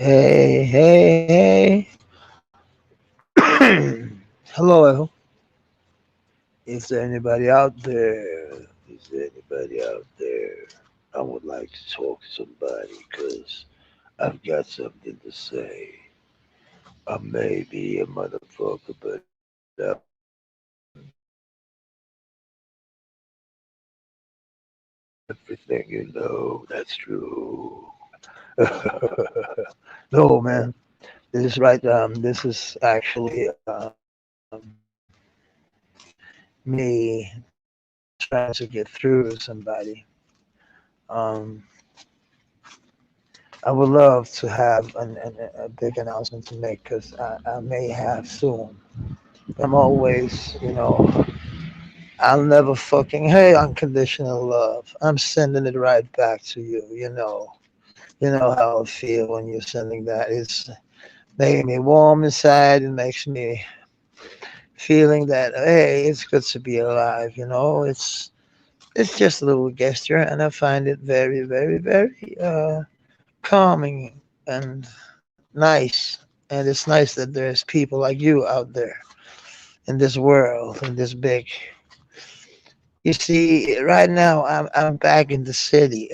Hey, hey, hey. Hello. Is there anybody out there? Is there anybody out there? I would like to talk to somebody because I've got something to say. I may be a motherfucker, but everything you know, that's true. No, man. This is right. This is actually me trying to get through to somebody. Um, I would love to have a big announcement to make because I may have soon. I'm always, I'll never fucking, hey, unconditional love. I'm sending it right back to you, You know how I feel when you're sending that. It's making me warm inside. It makes me feeling that, hey, it's good to be alive, It's just a little gesture, and I find it very, very, very calming and nice. And it's nice that there's people like you out there in this world, in this big. You see, right now I'm back in the city.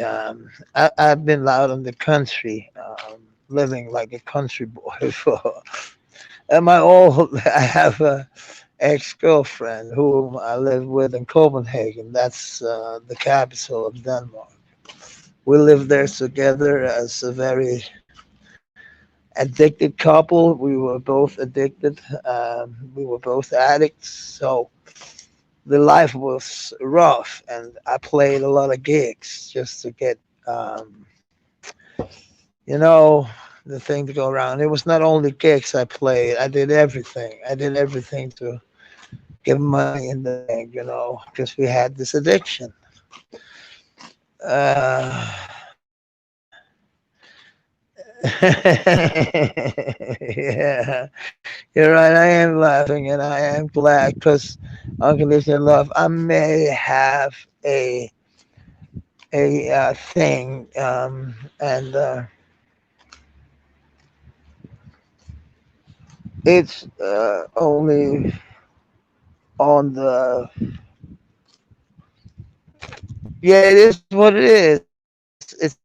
I've been out in the country, living like a country boy for. At my old, I have a ex girlfriend whom I live with in Copenhagen. That's the capital of Denmark. We lived there together as a very addicted couple. We were both addicted. We were both addicts. So the life was rough, and I played a lot of gigs just to get, um, you know, the thing to go around. It was not only gigs I played. I did everything. I did everything to get money in the bank, because we had this addiction. Uh, yeah, you're right. I am laughing, and I am glad because unconditional love. I may have a thing, and it's only on the. Yeah, it is what it is.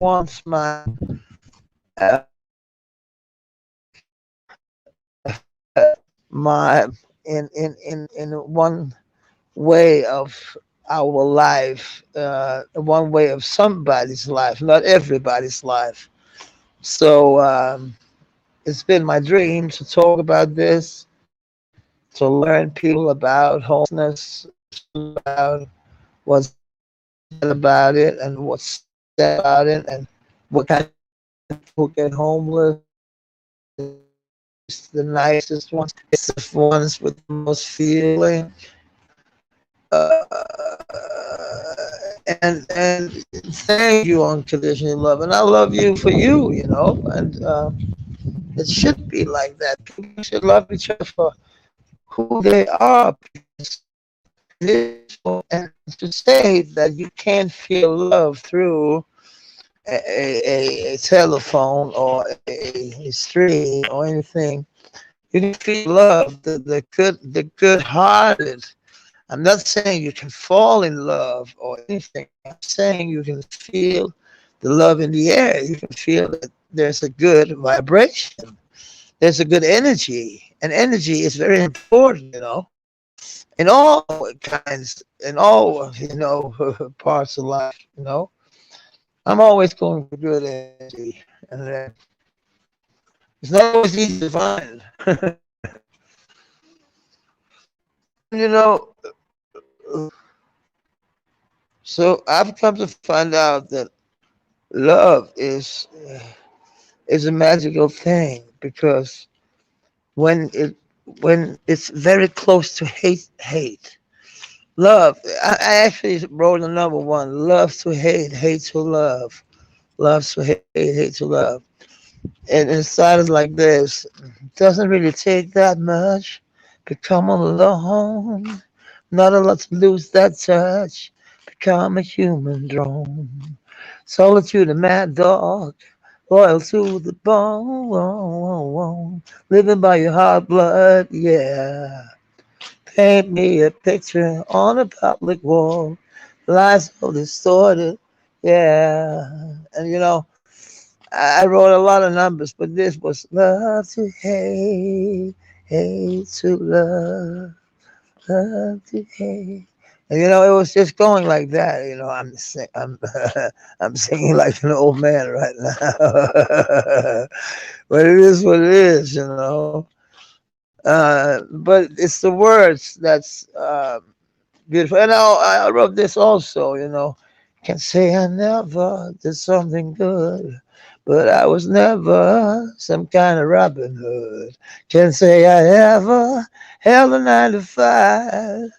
Wants uh, my in one way of our life, one way of somebody's life, not everybody's life. So it's been my dream to talk about this, to learn people about homelessness, about what's said about it and what's said about it and what kind of people get homeless. It's the nicest ones. It's the ones with the most feeling. And thank you, unconditional love, and I love you for you, and it should be like that. People should love each other for who they are, because it is so. And to say that you can't feel love through a telephone or a stream or anything. You can feel love, the good hearted. I'm not saying you can fall in love or anything. I'm saying you can feel the love in the air. You can feel that there's a good vibration. There's a good energy. And energy is very important, in all kinds, in all, parts of life. I'm always going for good energy. And it's not always easy to find. you know, so I've come to find out that love is a magical thing because when it when it's very close to hate. Love. I actually wrote a number one. Love to hate, hate to love. Love to hate, hate to love. And inside is like this. Doesn't really take that much. Become alone. Not a lot to lose that touch. Become a human drone. Solitude and mad dog, loyal to the bone, living by your hot blood, yeah. Paint me a picture on a public wall, lies so distorted, yeah. And I wrote a lot of numbers, but this was love to hate, hate to love, love to hate. And it was just going like that. I'm singing like an old man right now, but it is what it is, But it's the words that's beautiful. And I wrote this also, Can say I never did something good, but I was never some kind of Robin Hood. Can say I ever held a 9 to 5,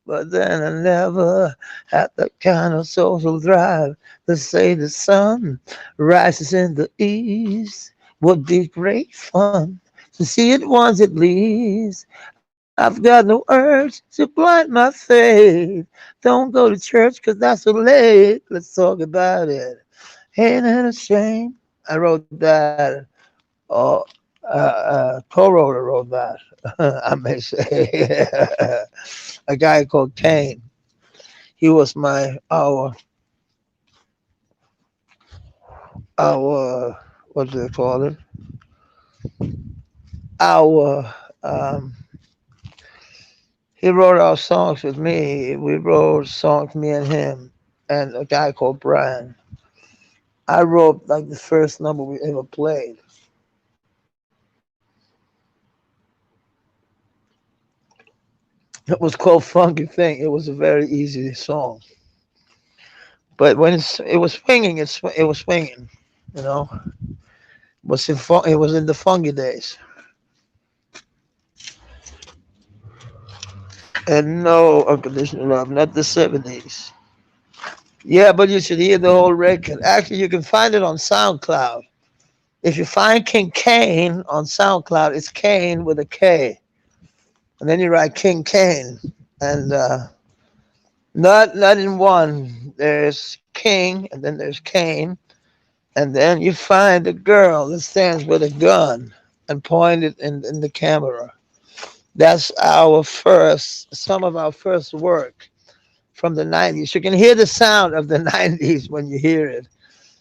but then I never had that kind of social drive. To say the sun rises in the east would be great fun. To see it once at least. I've got no urge to blind my faith. Don't go to church 'cause that's so late. Let's talk about it. Ain't it a shame? I wrote that. Oh, co-wrote wrote that. I may say. A guy called Kane. He was my our what do they call it? Our he wrote our songs with me. We wrote songs, me and him, and a guy called Brian. I wrote like the first number we ever played. It was called Funky Thing. It was a very easy song, but when it was swinging, it was swinging. You know, it was in the funky days, and no unconditional love, not the 70s. Yeah, but you should hear the whole record. Actually, you can find it on SoundCloud. If you find King Kane on SoundCloud, it's Kane with a K, and then you write King Kane, and not in one. There's King, and then there's Kane, and then you find a girl that stands with a gun and pointed in the camera. That's some of our first work from the 90s. You can hear the sound of the 90s when you hear it.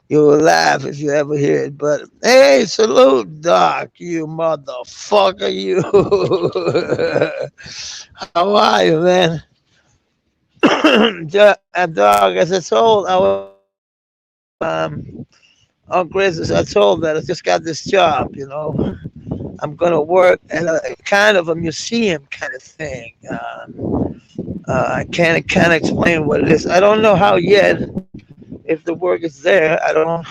You will laugh if you ever hear it. But hey, salute, Doc, you motherfucker, you. How are you, man? Dog, as I told Uncle Chris, as I told that I just got this job. I'm gonna work at a kind of a museum kind of thing. I can't explain what it is. I don't know how yet. If the work is there, I don't.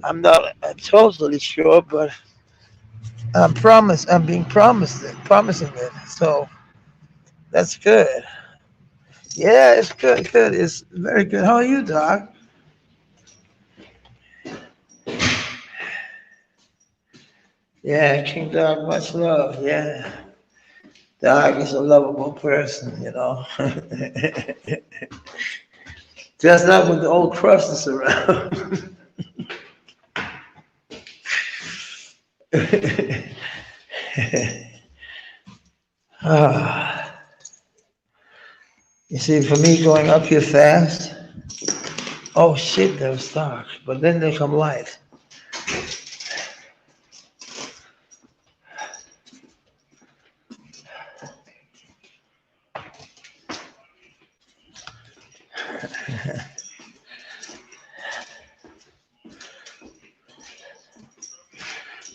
I'm not totally sure, but I'm being promising it. So that's good. Yeah, it's good. Good. It's very good. How are you, Doc? Yeah, King Dog, much love. Yeah, Dog is a lovable person. Just not when the old crust is around. Ah, you see, for me going up here fast, oh shit, there's dark, but then they come light.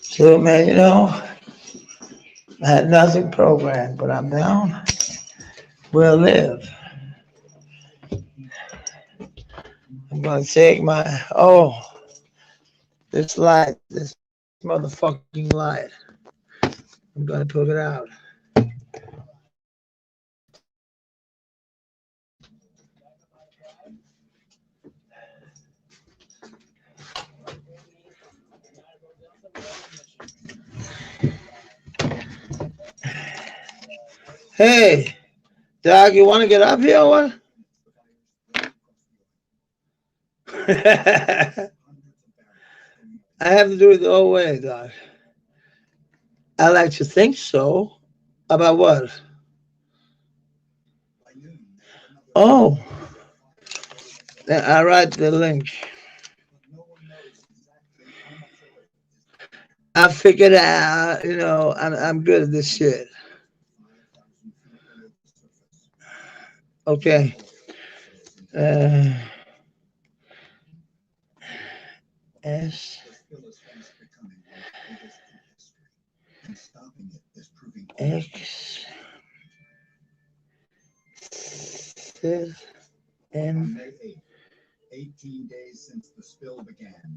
So, man, I had nothing programmed, but I'm down. We'll live. I'm gonna take this light, this motherfucking light. I'm gonna put it out. Hey, Doc, you want to get up here or what? I have to do it the whole way, Doc. I like to think so. About what? Oh, I write the link. I figured out, I'm good at this shit. Okay. Uh, S X Z N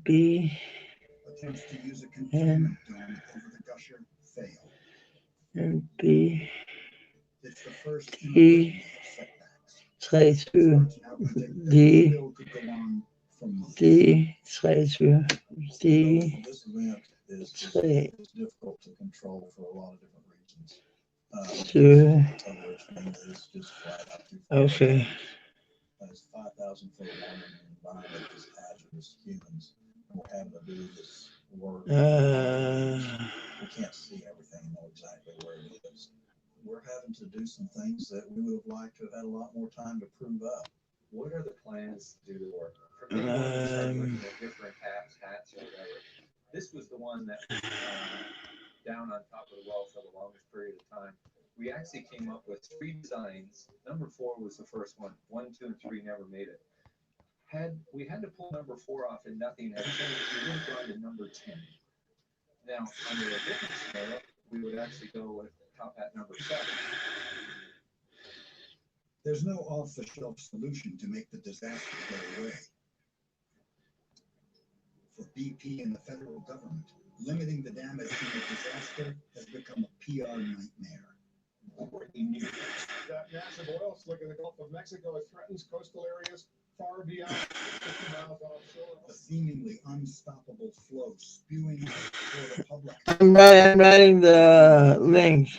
B N N B D 23 D D 23 D 3 2 okay. Uh, um, I'm writing the link.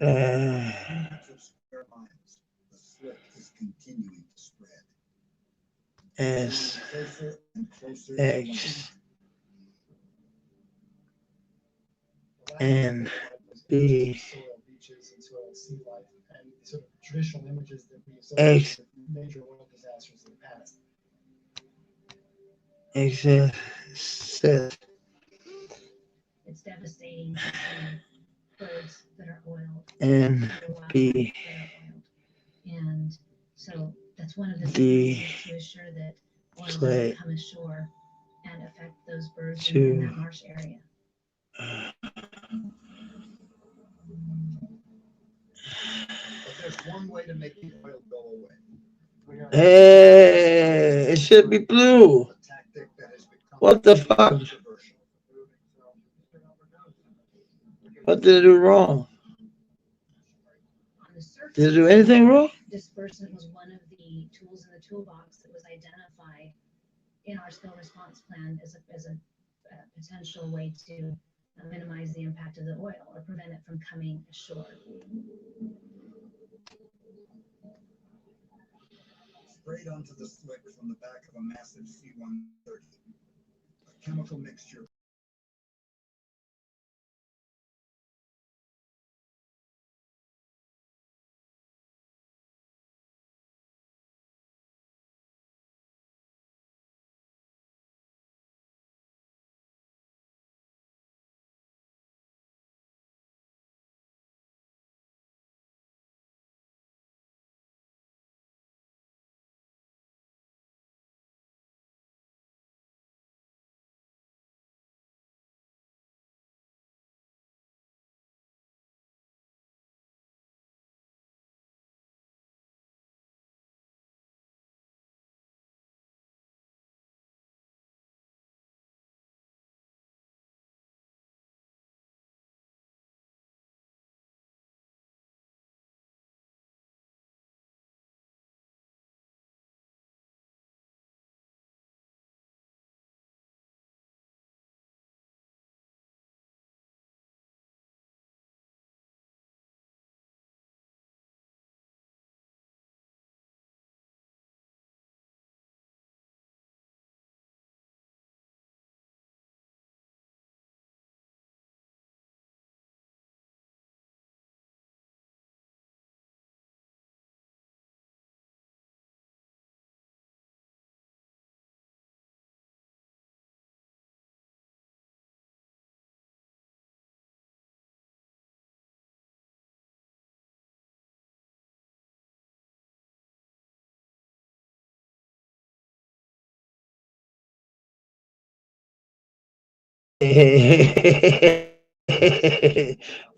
Uh, S X N B X X Z N B D play to hey, it should be blue. What the fuck? What did I do wrong? Did I do anything wrong?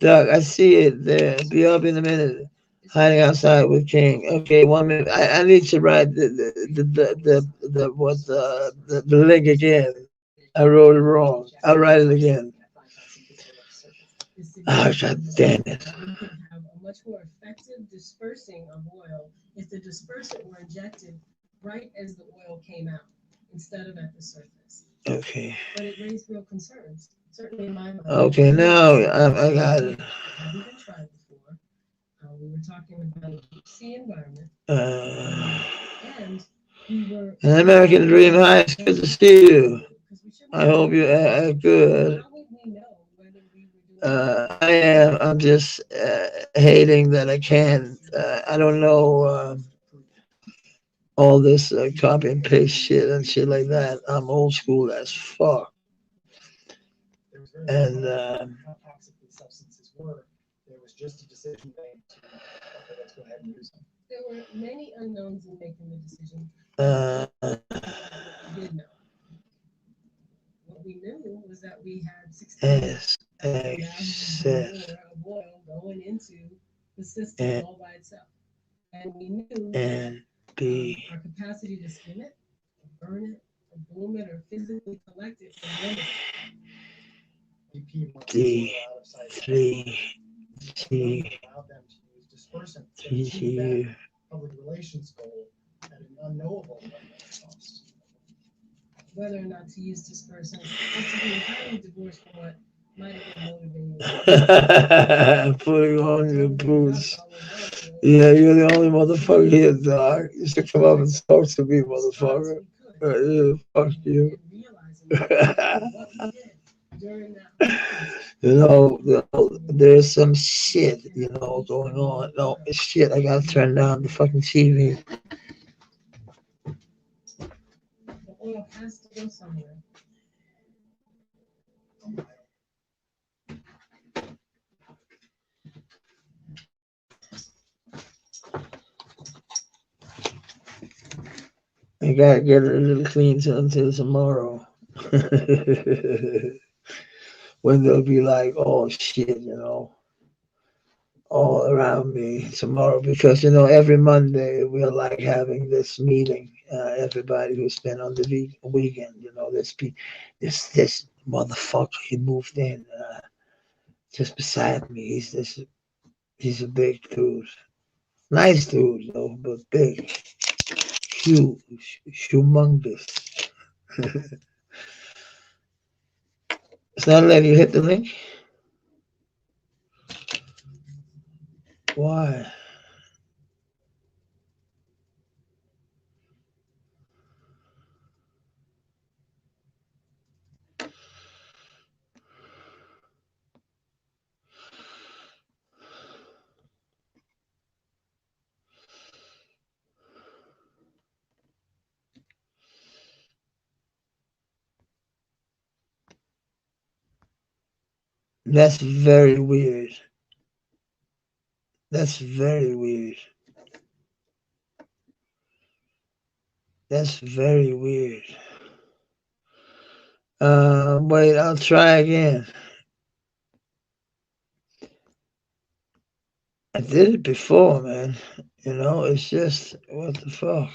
Doug, I see it there. Be up in a minute. Hiding outside with King. Okay, 1 minute. I need to write the link again. I wrote it wrong. I'll write it again. Oh, God damn it. Okay. Okay, now I got it. Uh, an American Dream. Hi, it's good to see you. I hope you are good. I am. I'm just hating that I can't. I don't know all this copy and paste shit and shit like that. I'm old school as fuck. And uh, S X Z N B D 3 T 3 U. Putting on your boots. Yeah, you're the only motherfucker here, dog. You should come up and talk to me, motherfucker. Yeah, fuck you. There's some shit, going on. No, shit, I gotta turn down the fucking TV. I gotta get it a little clean until tomorrow. When they'll be like, oh shit, all around me tomorrow because every Monday we're like having this meeting. Everybody who's been on the weekend, this motherfucker he moved in just beside me. He's a big dude, nice dude though, but big, huge, humongous. It's not letting you hit the link. Why? That's very weird. That's very weird. That's very weird. Wait, I'll try again. I did it before, man. It's just, what the fuck?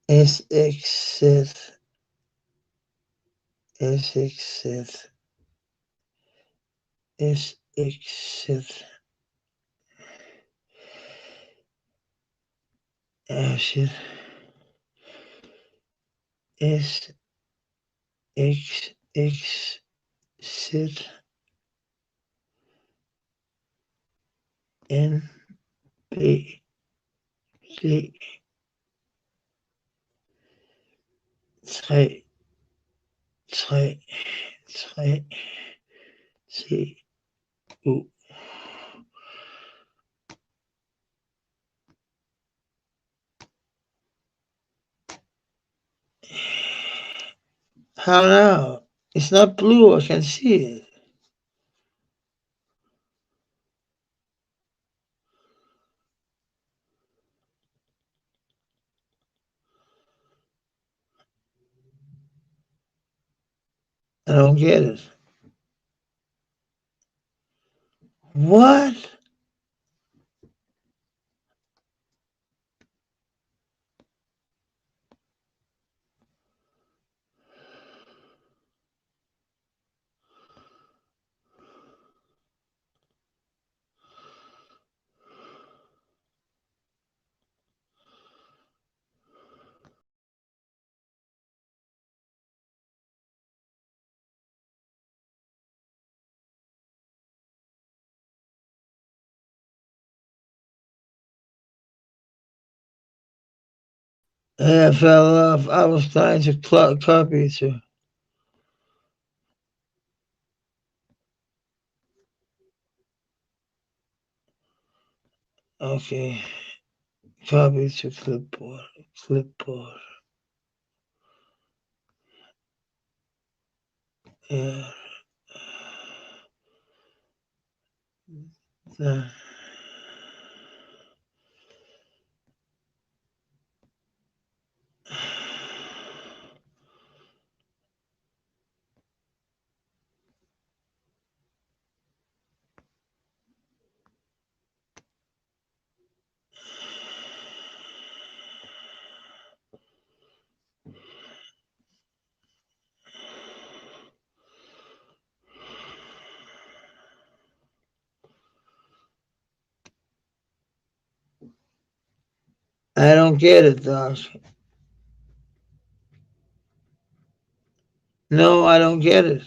S X SX SX acid SX sit N B C, 3, 3, 3, C, U. How now? It's not blue. I can see it. I don't get it. What? I fell off. I was trying to copy to. Okay. Copy to clipboard. Clipboard. Yeah. I don't get it, Doc. No, I don't get it.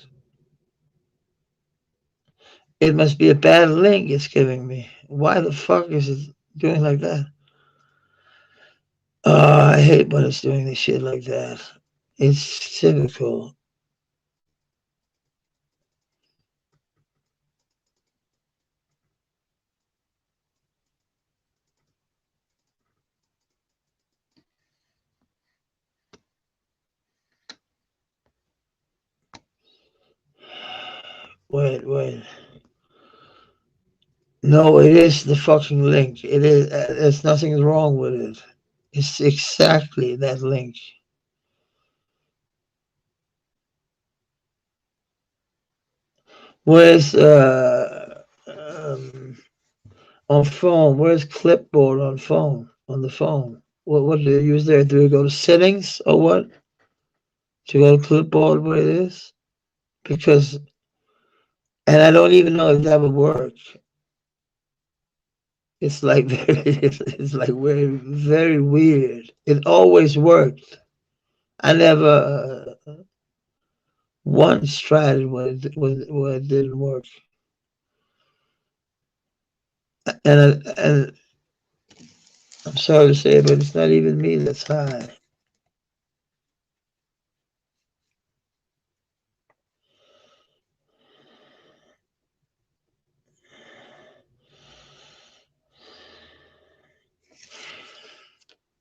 It must be a bad link it's giving me. Why the fuck is it doing like that? Oh, I hate when it's doing this shit like that. It's typical. Wait. No, it is the fucking link. It is. There's nothing wrong with it. It's exactly that link. Where's on phone? Where's clipboard on phone? On the phone? What do you use there? Do you go to settings or what? To go to clipboard where it is? Because and I don't even know if that would work. It's like it's like very weird. It always worked. I never once tried it when it didn't work. And I'm sorry to say, but it's not even me that's high.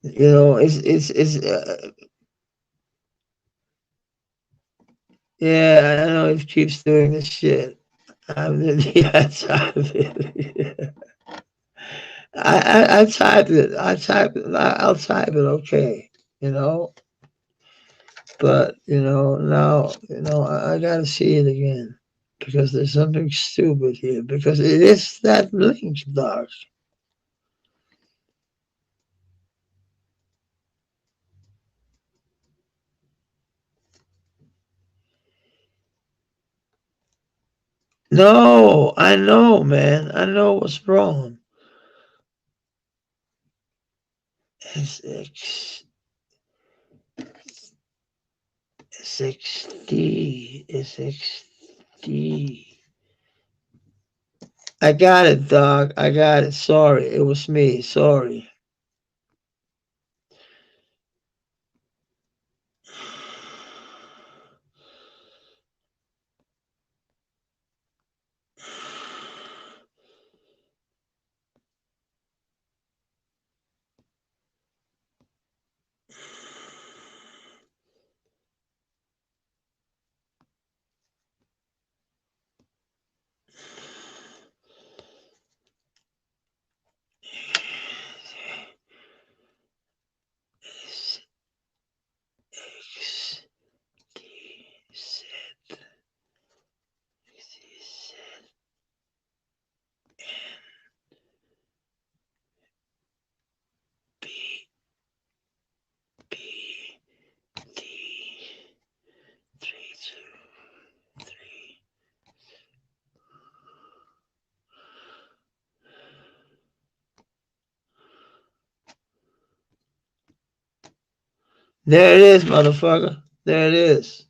You know, yeah. I know it keeps doing this shit. I'm yeah, tired of it. I typed it. I'll type it. Okay, you know. But now I gotta see it again because there's something stupid here because it is that link, Doc. No, I know, man. I know what's wrong. SX, SXD, SXD. I got it, dog. I got it. Sorry, it was me. Sorry. There it is, motherfucker. There it is.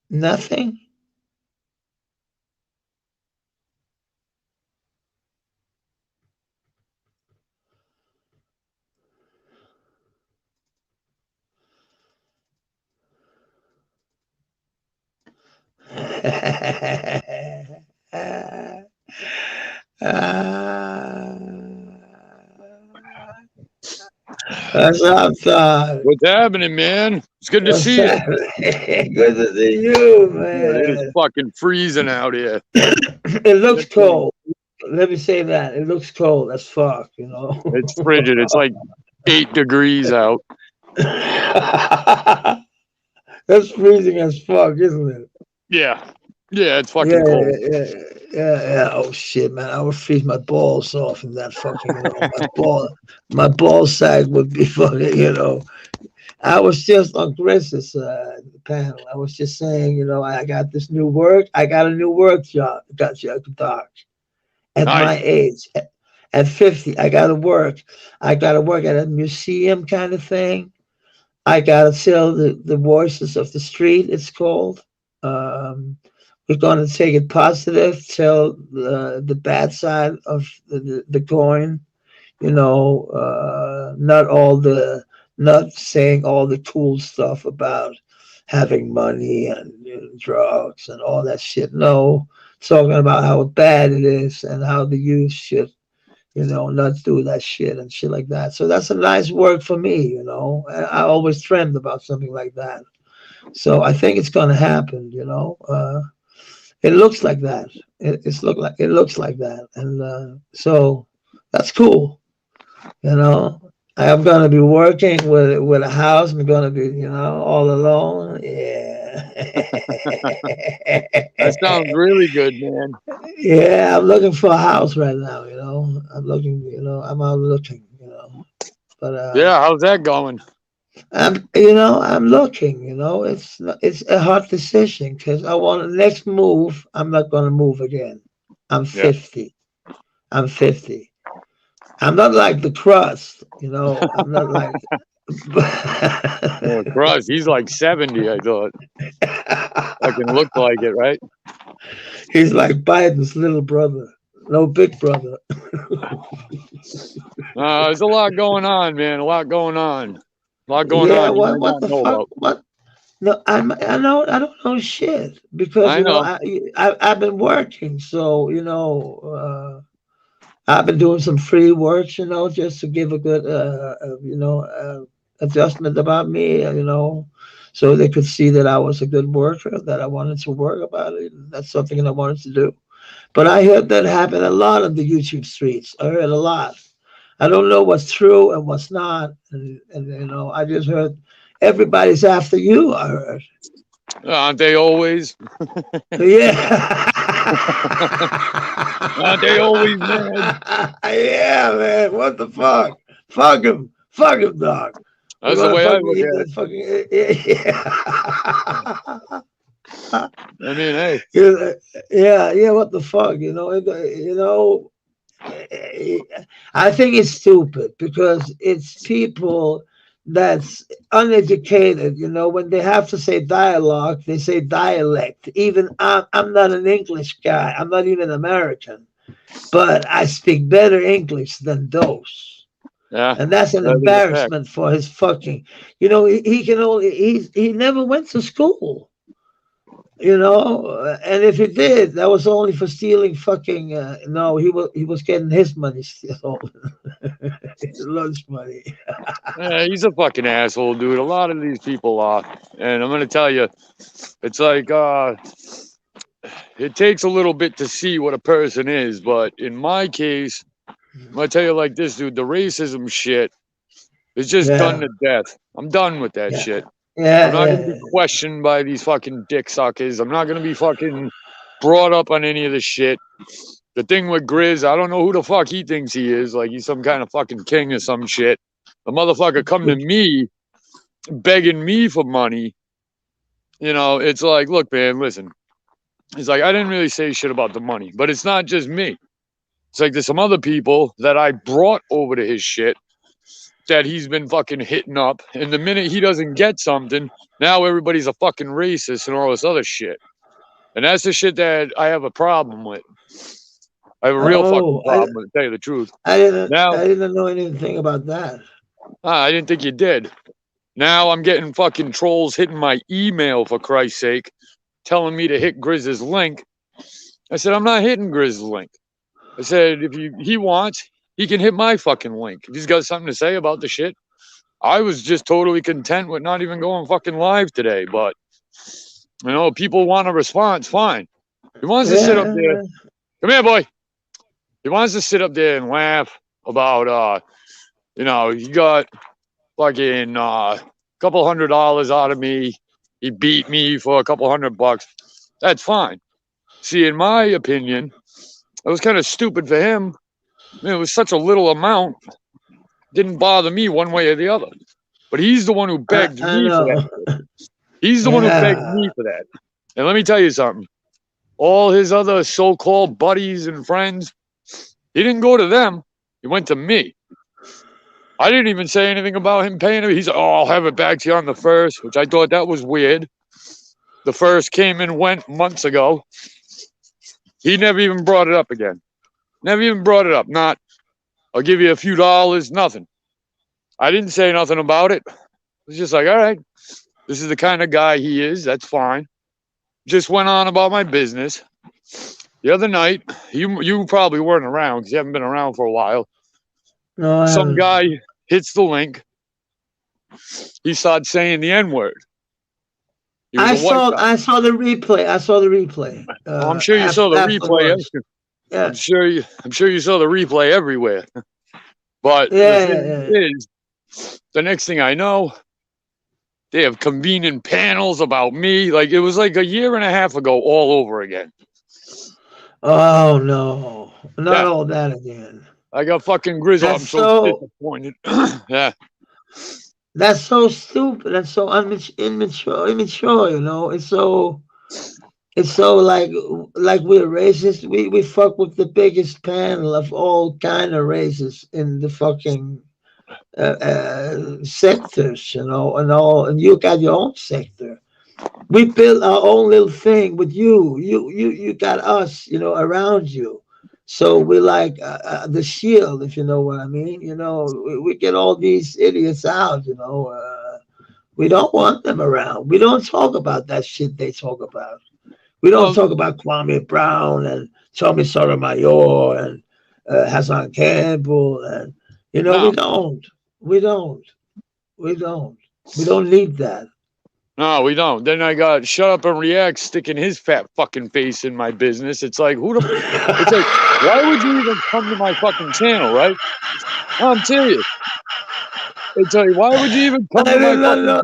Nothing. What's up, Todd? What's happening, man? It's good to What's see you. happening? Good to see you, Yeah, it is man. fucking freezing out here. It looks cold. Let me say that. It looks cold as fuck, you know. It's frigid. It's like 8 degrees out. That's freezing as fuck, isn't it? Yeah. Yeah, it's Yeah, fucking cold. yeah. Oh shit, man! I would freeze my balls off in that fucking, my ball sack would be fucking, I was just on Chris's panel. I was just saying, I got this new work. I got a new work job. Got you, doc. At my Nice. age, at 50, I got to work. I got to work at a museum kind of thing. I got to tell the voices of the street. It's called. Um, we're going to take it positive. Tell the bad side of the coin. Not all the not saying all the cool stuff about having money and drugs and all that shit. No, talking about how bad it is and how the youth should, not do that shit and shit like that. So that's a nice work for me. I always dreamed about something like that. So I think it's gonna happen. It looks like that. It looks like that, and so that's cool. You know, I'm gonna be working with a house. I'm gonna be, all alone. Yeah. That sounds really good, man. Yeah, I'm looking for a house right now. I'm looking. I'm out looking. But Yeah, how's that going? I'm looking. It's a hard decision because I want the next move. I'm not gonna move again. I'm Yeah. 50. I'm 50. I'm not like the crust. I'm not like. Oh, Christ, he's like 70, I thought. Fucking looked like it, right? He's like Biden's little brother, no big brother. There's a lot going on, man. A lot going on. A lot going Yeah, on you what might what not the know fuck? about. What? No, I know I don't know shit because I know. I've been working, so I've been doing some free work, just to give a good adjustment about me, so they could see that I was a good worker, that I wanted to work about it. That's something that I wanted to do. But I heard that happen a lot on the YouTube streets. I heard a lot. I don't know what's true and what's not, and I just heard everybody's after you. I heard. Aren't they always? Yeah. Aren't they always, man? Yeah, man. What the fuck? Fuck him. Fuck him, dog. We're That's the gonna way I fucking look eat at it. that fucking. Yeah. I mean, hey, Yeah. What the fuck? I think it's stupid because it's people that's uneducated. When they have to say dialogue, they say dialect. Even I'm not an English guy. I'm not even American, but I speak better English than those. yeah, And that's an that is a fact. embarrassment for his fucking. He can only. He never went to school. And if he did, that was only for stealing fucking. No, he was getting his money stolen, his lunch money. Yeah, he's a fucking asshole, dude. A lot of these people are, and I'm gonna tell you, it's like it takes a little bit to see what a person is, but in my case, I'm gonna tell you like this, dude. The racism shit is just done Yeah, to death. I'm done with that yeah, shit. I'm yeah, not gonna be yeah. questioned by these fucking dick suckers. I'm not gonna be fucking brought up on any of this shit. the thing with Grizz, I don't know who the fuck he thinks he is. Like he's some kind of fucking king or some shit. The motherfucker come to me begging me for money. You know, it's like, look, man, listen. It's like, I didn't really say shit about the money, but it's not just me. It's like there's some other people that I brought over to his shit that he's been fucking hitting up. And the minute he doesn't get something, now everybody's a fucking racist and all this other shit. And that's the shit that I have a problem with. I have a real fucking problem with it, to tell you the truth. I didn't know anything about that. I didn't think you did. Now I'm getting fucking trolls hitting my email, for Christ's sake, telling me to hit Grizz's link. I said, I'm not hitting Grizz's link. I said, if he wants, he can hit my fucking link. If he's got something to say about the shit. I was just totally content with not even going fucking live today. But, you know, people want a response, fine. He wants to sit up there. Come here, boy. He wants to sit up there and laugh about, you know, he got fucking couple $100 out of me. He beat me for a couple $100. That's fine. See, in my opinion, it was kind of stupid for him. I mean, it was such a little amount. Didn't bother me one way or the other. But he's the one who begged me for that. He's the one who begged me for that. And let me tell you something. All his other so-called buddies and friends, he didn't go to them. He went to me. I didn't even say anything about him paying him. He's like, oh, I'll have it back to you on the 1st, which I thought that was weird. The 1st came and went months ago. He never even brought it up again. Never even brought it up. Not, I'll give you a few dollars, nothing. I didn't say nothing about it. It was just like, all right, this is the kind of guy he is. That's fine. Just went on about my business. The other night, you probably weren't around because you haven't been around for a while. No, some guy hits the link. He starts saying the N-word. I saw the replay. I'm sure you saw the replay. Yeah. I'm sure you saw the replay everywhere. But the thing is, the next thing I know, they have convening panels about me. Like it was like a year and a half ago, all over again. Oh no, not all that again. I got fucking Grizzle. I'm so disappointed. Yeah. That's so stupid. That's so immature. You know, it's so like we're racist. We fuck with the biggest panel of all kind of races in the fucking sectors, you know, and you got your own sector. We built our own little thing with you. You got us, you know, around you. So we're like the shield, if you know what I mean. You know, we get all these idiots out, you know. We don't want them around. We don't talk about that shit they talk about. We don't talk about Kwame Brown and Tommy Sotomayor and Hassan Campbell. And, you know, we don't need that. No, we don't. Then I got Shut Up and React sticking his fat fucking face in my business. It's like, it's like, why would you even come to my fucking channel, right? No, I'm serious. It's like, why would you even come to my fucking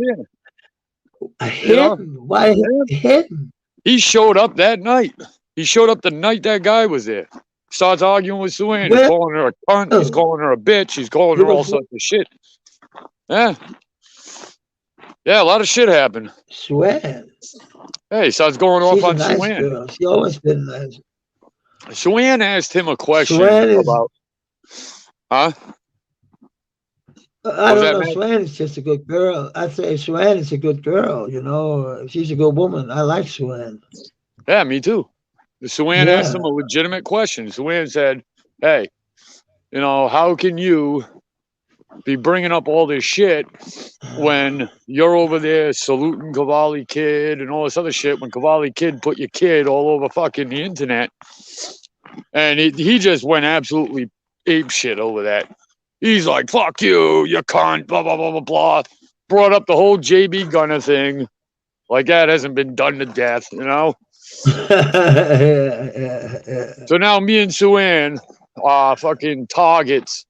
channel? Why him? He showed up that night. He showed up the night that guy was there. Starts arguing with Suan. He's calling her a cunt. He's calling her a bitch. He's calling her all sorts of shit. Yeah. Yeah, a lot of shit happened. Suan. Hey, he starts going off on Suan. Girl. She always been nice. Suan asked him a question about... Huh? I don't know. Suan is just a good girl. I say Suan is a good girl. You know, she's a good woman. I like Suan. Yeah, me too. Suan asked him a legitimate question. Suan said, hey, you know, how can you be bringing up all this shit when you're over there saluting Cavalli Kid and all this other shit when Cavalli Kid put your kid all over fucking the internet? And he just went absolutely ape shit over that. He's like, fuck you, you cunt, blah, blah, blah, blah, blah. Brought up the whole JB Gunner thing. Like that hasn't been done to death, you know? So now me and Suan are fucking targets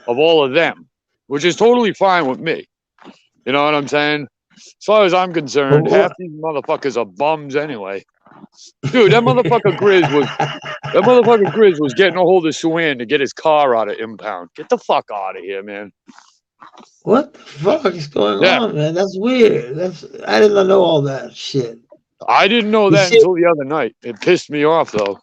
of all of them, which is totally fine with me. You know what I'm saying? As far as I'm concerned, Well, half these motherfuckers are bums anyway. Dude, that motherfucker Grizz was getting a hold of Suan to get his car out of impound. Get the fuck out of here, man. what the fuck is going Yeah, on, man? That's weird. I didn't know all that shit. I didn't know You that see, until the other night. It pissed me off though.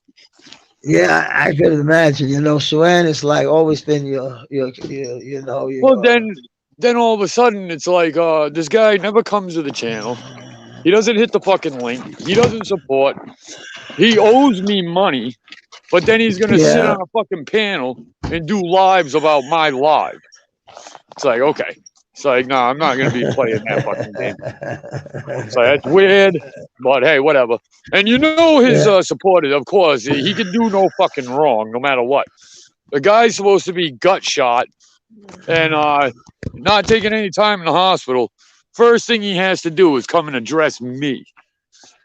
yeah, I could imagine. You know, Suan is like always been your you know Well, your. then all of a sudden it's like this guy never comes to the channel. He doesn't hit the fucking link. He doesn't support. He owes me money, but then he's gonna sit Yeah. on a fucking panel and do lives about my live. It's like, okay. It's like, no, I'm not gonna be playing that fucking game. So that's weird, but hey, whatever. And you know his supporters, of course, he can do no fucking wrong, no matter what. The guy's supposed to be gut shot and not taking any time in the hospital. First thing he has to do is come and address me.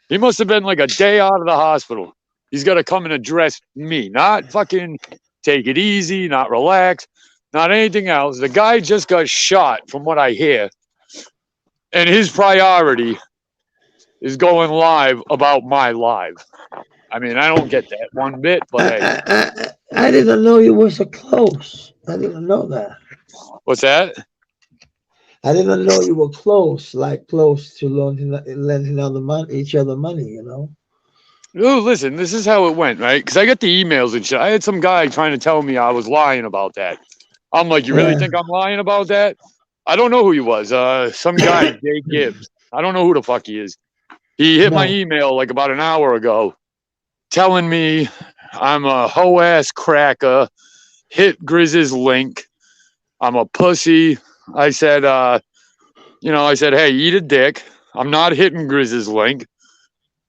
He must have been like a day out of the hospital. He's got to come and address me, not fucking take it easy, not relax, not anything else. The guy just got shot, from what I hear, and his priority is going live about my live. I mean, I don't get that one bit, but hey. I didn't know you were so close. I didn't know that. What's that? I didn't know you were close to lending each other money. You know. Oh, listen, this is how it went, right? Because I got the emails and shit. I had some guy trying to tell me I was lying about that. I'm like, you really think I'm lying about that? I don't know who he was. Some guy, Jay Gibbs. I don't know who the fuck he is. He hit my email like about an hour ago, telling me I'm a hoe ass cracker. Hit Grizz's link. I'm a pussy. I said, hey, eat a dick. I'm not hitting Grizz's link.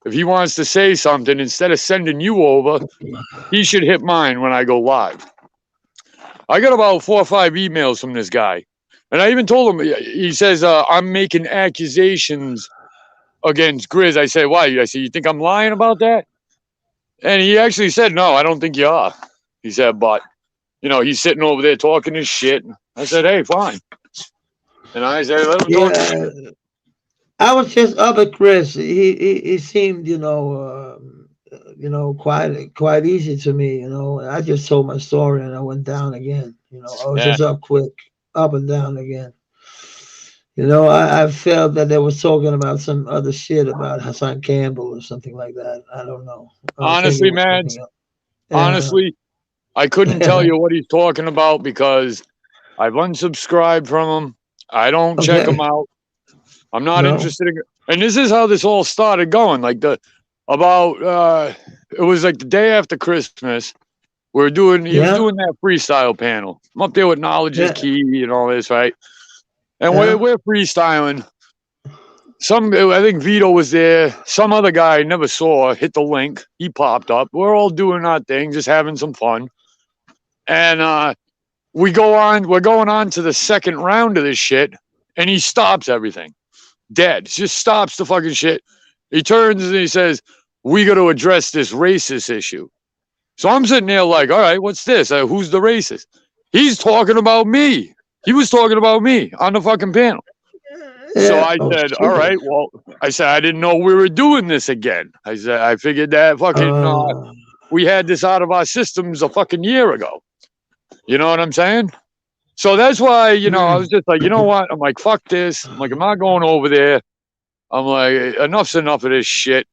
If he wants to say something, instead of sending you over, he should hit mine when I go live. I got about 4 or 5 emails from this guy. And I even told him, he says, I'm making accusations against Grizz. I said, why? I said, you think I'm lying about that? And he actually said, no, I don't think you are. He said, but, he's sitting over there talking his shit. I said, hey, fine. And I said, let him talk. I was just up at Chris. He seemed, quite easy to me. I just told my story and I went down again. I was just up and down again. I felt that they were talking about some other shit about Hassan Campbell or something like that. I don't know. Honestly, man, honestly, I couldn't tell you what he's talking about because I've unsubscribed from him. I don't check him out. I'm not interested in, and this is how this all started going. Like it was like the day after Christmas. He was doing that freestyle panel. I'm up there with Knowledge is Key and all this, right? And we're freestyling. I think Vito was there. Some other guy I never saw hit the link. He popped up. We're all doing our thing, just having some fun. And we're going on to the second round of this shit, and he stops everything. Dead. Just stops the fucking shit. He turns and he says, we got to address this racist issue. So I'm sitting there like, all right, what's this? Who's the racist? He's talking about me. He was talking about me on the fucking panel. So I said, all right, well, I said, I didn't know we were doing this again. I said, I figured that fucking, we had this out of our systems a fucking year ago. You know what I'm saying? So that's why, I was just like, you know what? I'm like, fuck this. I'm like, I'm not going over there. I'm like, enough's enough of this shit.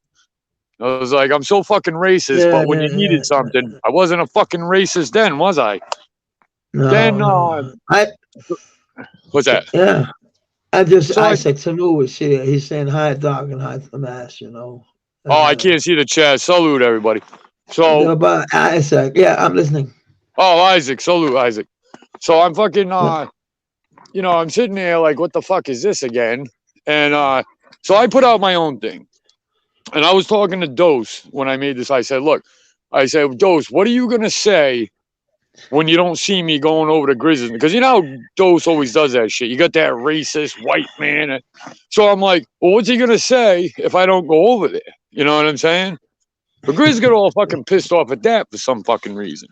I was like, I'm so fucking racist, but when you needed something, I wasn't a fucking racist then, was I? No, then, what's that? Yeah. Isaac Tanu was here. He's saying hi, Doc, and hi, Mass, I can't see the chat. Salute, everybody. So, about Isaac. Yeah, I'm listening. Oh, Isaac. Salute, Isaac. So I'm fucking, I'm sitting there like, what the fuck is this again? And so I put out my own thing. And I was talking to Dose when I made this. I said, Dose, what are you going to say when you don't see me going over to Grizzlies? Because Dose always does that shit. You got that racist white man. So I'm like, well, what's he going to say if I don't go over there? You know what I'm saying? But Grizz got all fucking pissed off at that for some fucking reason.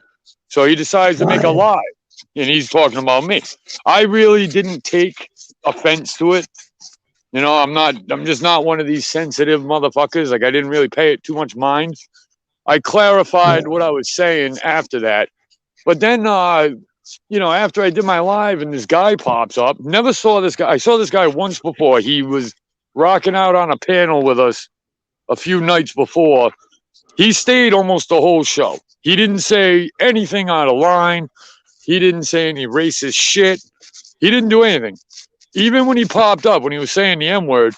So he decides to make a live. And he's talking about me. I really didn't take offense to it. You know, I'm just not one of these sensitive motherfuckers. Like, I didn't really pay it too much mind. I clarified what I was saying after that. But then, you know, after I did my live and this guy pops up, never saw this guy. I saw this guy once before. He was rocking out on a panel with us a few nights before. He stayed almost the whole show. He didn't say anything out of line. He didn't say any racist shit. He didn't do anything. Even when he popped up, when he was saying the M-word,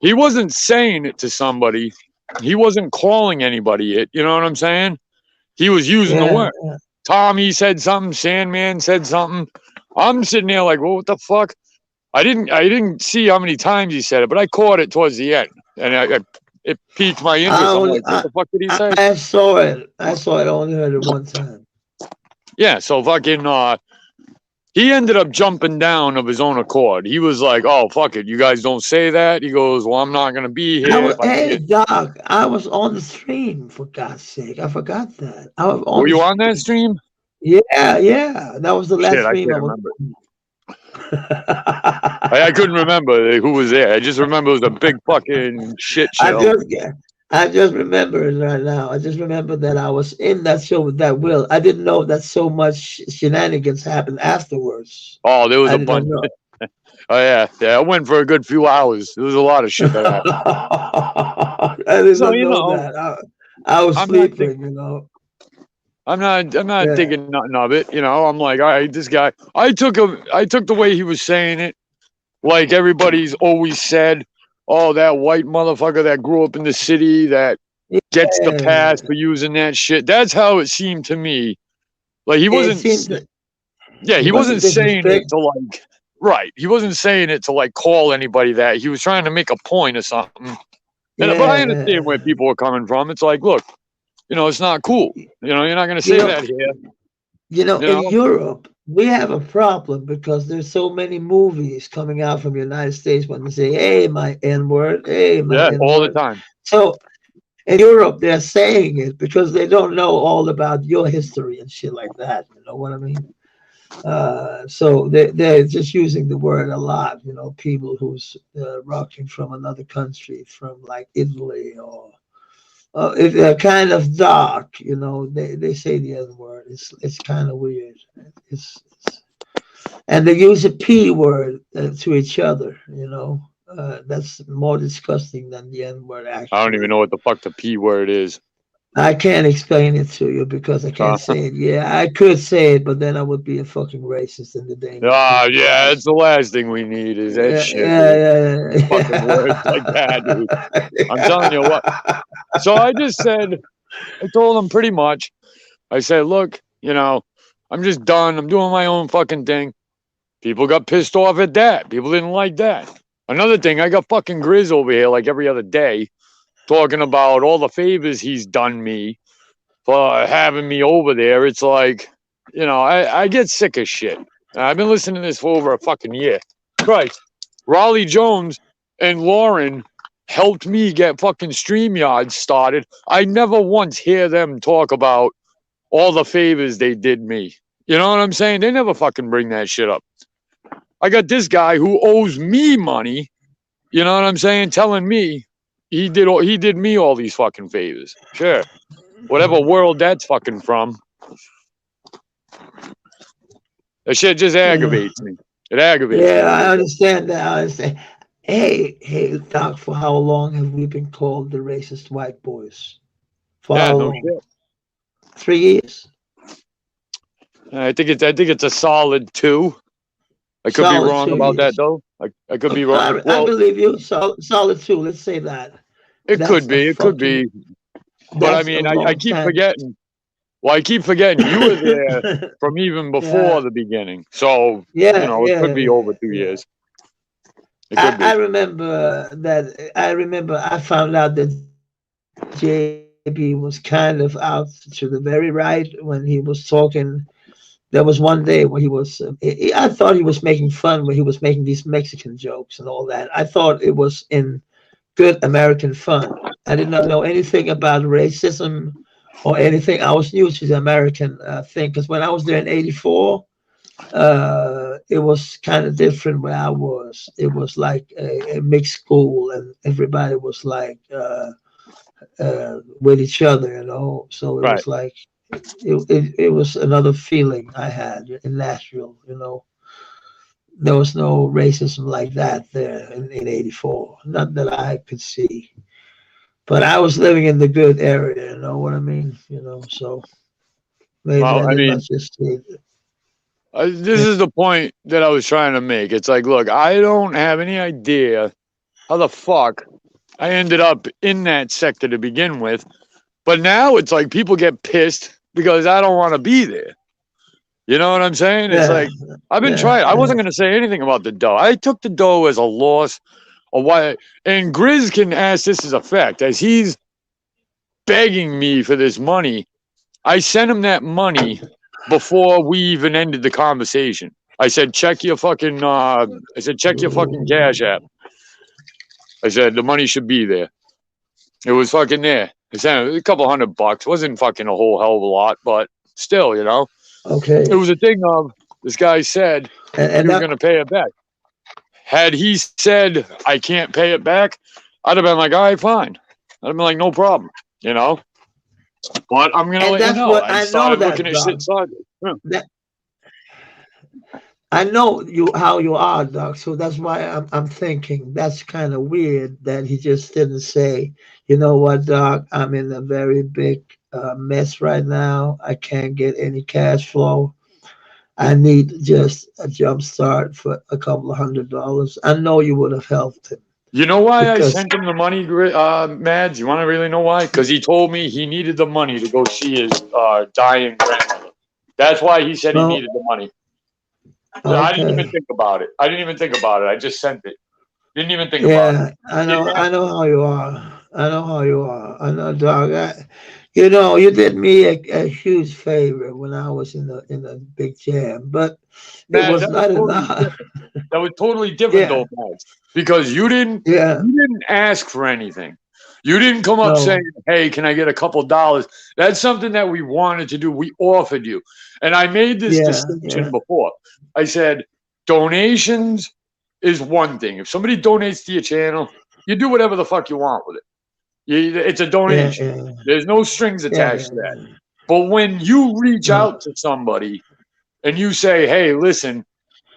he wasn't saying it to somebody. He wasn't calling anybody it. You know what I'm saying? He was using the word. Yeah. Tommy said something. Sandman said something. I'm sitting there like, well, what the fuck? I didn't see how many times he said it, but I caught it towards the end, and it piqued my interest. I'm like, what the fuck did he say? I saw it. I only heard it one time. Yeah, so fucking he ended up jumping down of his own accord. He was like, "Oh, fuck it, you guys don't say that." He goes, "Well, I'm not gonna be here." Hey, Doc, I was on the stream, for God's sake. I forgot that. I was on Were you on that stream? Yeah. That was the last stream I remember. I couldn't remember who was there. I just remember it was a big fucking shit show. I just remember it right now. I just remember that I was in that show with that Will. I didn't know that so much shenanigans happened afterwards. Oh, there was a bunch. Oh yeah. I went for a good few hours. There was a lot of shit that happened. I didn't know that. I was sleeping, you know. I'm not thinking nothing of it, you know. I'm like, all right, this guy. I took the way he was saying it, like everybody's always said. Oh, that white motherfucker that grew up in the city that gets the pass for using that shit. That's how it seemed to me. Like he wasn't. He wasn't saying it to like. Right. He wasn't saying it to like call anybody that. He was trying to make a point or something. But I understand where people are coming from. It's like, look, you know, it's not cool. You know, you're not going to say that here. You know, in Europe, we have a problem because there's so many movies coming out from the United States when they say, "Hey, my N-word," "Hey, my N-word." All the time. So in Europe, they're saying it because they don't know all about your history and shit like that. You know what I mean? So they're just using the word a lot. You know, people who's rocking from another country, from like Italy or. If they're kind of dark, you know, they say the other word. It's kind of weird. And they use a P word to each other, you know. That's more disgusting than the N word, actually. I don't even know what the fuck the P word is. I can't explain it to you because I can't say it. Yeah, I could say it, but then I would be a fucking racist in the day. Yeah, it's the last thing we need is that shit. Yeah. Fucking words like that, dude. I'm telling you what. So I just said, I told him pretty much, I said, look, you know, I'm just done. I'm doing my own fucking thing. People got pissed off at that. People didn't like that. Another thing, I got fucking Grizz over here like every other day talking about all the favors he's done me for having me over there. It's like, you know, I get sick of shit. I've been listening to this for over a fucking year. Christ. Raleigh Jones and Lauren helped me get fucking StreamYard started. I never once hear them talk about all the favors they did me. You know what I'm saying? They never fucking bring that shit up. I got this guy who owes me money. You know what I'm saying? Telling me he did me all these fucking favors. Sure. Whatever world that's fucking from. That shit just aggravates me. It aggravates me. Yeah, I understand that. I understand. Hey, Doc, for how long have we been called the racist white boys? For how long? No shit. 3 years? I think it's a solid 2. I could be wrong about that though. I could be wrong. I believe you. Solid 2. Let's say that. It could be. But I mean, I keep forgetting. Well, I keep forgetting you were there from even before the beginning. So you know, it could be over 2 years. I remember that. I found out that JB was kind of out to the very right when he was talking. There was one day when he was, I thought he was making fun when he was making these Mexican jokes and all that. I thought it was in good American fun. I did not know anything about racism or anything. I was new to the American thing because when I was there in '84, it was kind of different where I was. It was like a mixed school, and everybody was like with each other, you know. So it Right. was like it was another feeling I had in Nashville, you know. There was no racism like that there in '84, not that I could see. But I was living in the good area, you know what I mean? You know, so maybe Well, I I did not mean, just see it. this is the point that I was trying to make. It's like, look, I don't have any idea how the fuck I ended up in that sector to begin with. But now it's like people get pissed because I don't want to be there. You know what I'm saying? It's Yeah, like I've been yeah, trying. I yeah. wasn't going to say anything about the dough. I took the dough as a loss. A why? And Grizz can ask this as a fact, as he's begging me for this money. I sent him that money before we even ended the conversation. I said, check your fucking. I said, check your fucking cash app. I said the money should be there. It was fucking there. I sent a couple $100. Wasn't fucking a whole hell of a lot, but still, you know. Okay. It was a thing of this guy said he And was that, going to pay it back. Had he said I can't pay it back, I'd have been like, all right, fine. I'd have been like, no problem, you know. But I'm gonna and let you that's know. what I I know started that, looking at shit Doc. sideways. Yeah. That I know you how you are, Doc. So that's why I'm thinking that's kind of weird that he just didn't say, you know what, Doc, I'm in a very big mess right now. I can't get any cash flow. I need just a jump start for a couple of $100. I know you would have helped him You know why I because sent him the money, Mads? You want to really know why? Because he told me he needed the money to go see his dying grandmother. That's why he said he no, needed the money. I didn't even okay. think about it. I didn't even think about it. I just sent it. Didn't even think about it. Yeah, Didn't I have know how you are. I know how you are. I know, dog. You know, you did me a huge favor when I was in the big jam, but it Mads, was that was not totally enough. different. That was totally different Yeah, though, Mads, because yeah, you didn't ask for anything. You didn't come up saying, no, "Hey, can I get a couple dollars?" That's something that we wanted to do. We offered you, and I made this yeah, yeah, distinction before. I said donations is one thing. If somebody donates to your channel, you do whatever the fuck you want with it. It's a yeah, donation. yeah, There's no strings yeah, attached yeah, to that. yeah. But when you reach No, out to somebody and you say, "Hey, listen,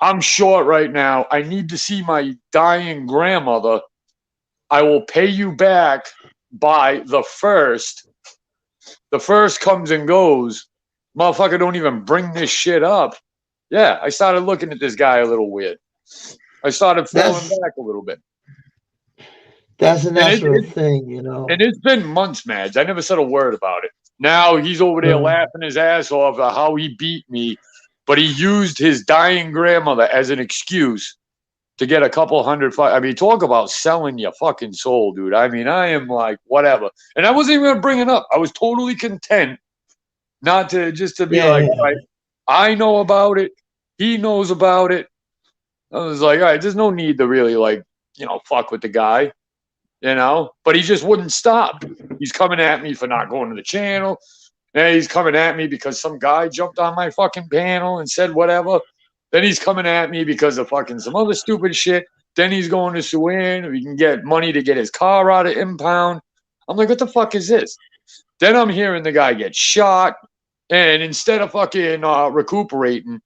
I'm short right now. I need to see my dying grandmother. I will pay you back by the first." The first comes and goes. Motherfucker don't even bring this shit up. Yeah, I started looking at this guy a little weird. I started falling that's back a little bit. that's a And it, natural it thing, you and know. it's been months, Mads. I never said a word about it. Now he's over there No, laughing his ass off at how he beat me, but he used his dying grandmother as an excuse to get a couple hundred. I mean, talk about selling your fucking soul, dude. I mean, I am like, whatever. And I wasn't even going to bring it up. I was totally content not to just to be yeah, like, all yeah, right, I know about it. He knows about it. I was like, all right, there's no need to really like, fuck with the guy, but he just wouldn't stop. He's coming at me for not going to the channel. And he's coming at me because some guy jumped on my fucking panel and said whatever. Then he's coming at me because of fucking some other stupid shit. Then he's going to sue in. If he can get money to get his car out of impound. I'm like, what the fuck is this? Then I'm hearing the guy get shot. And instead of fucking recuperating,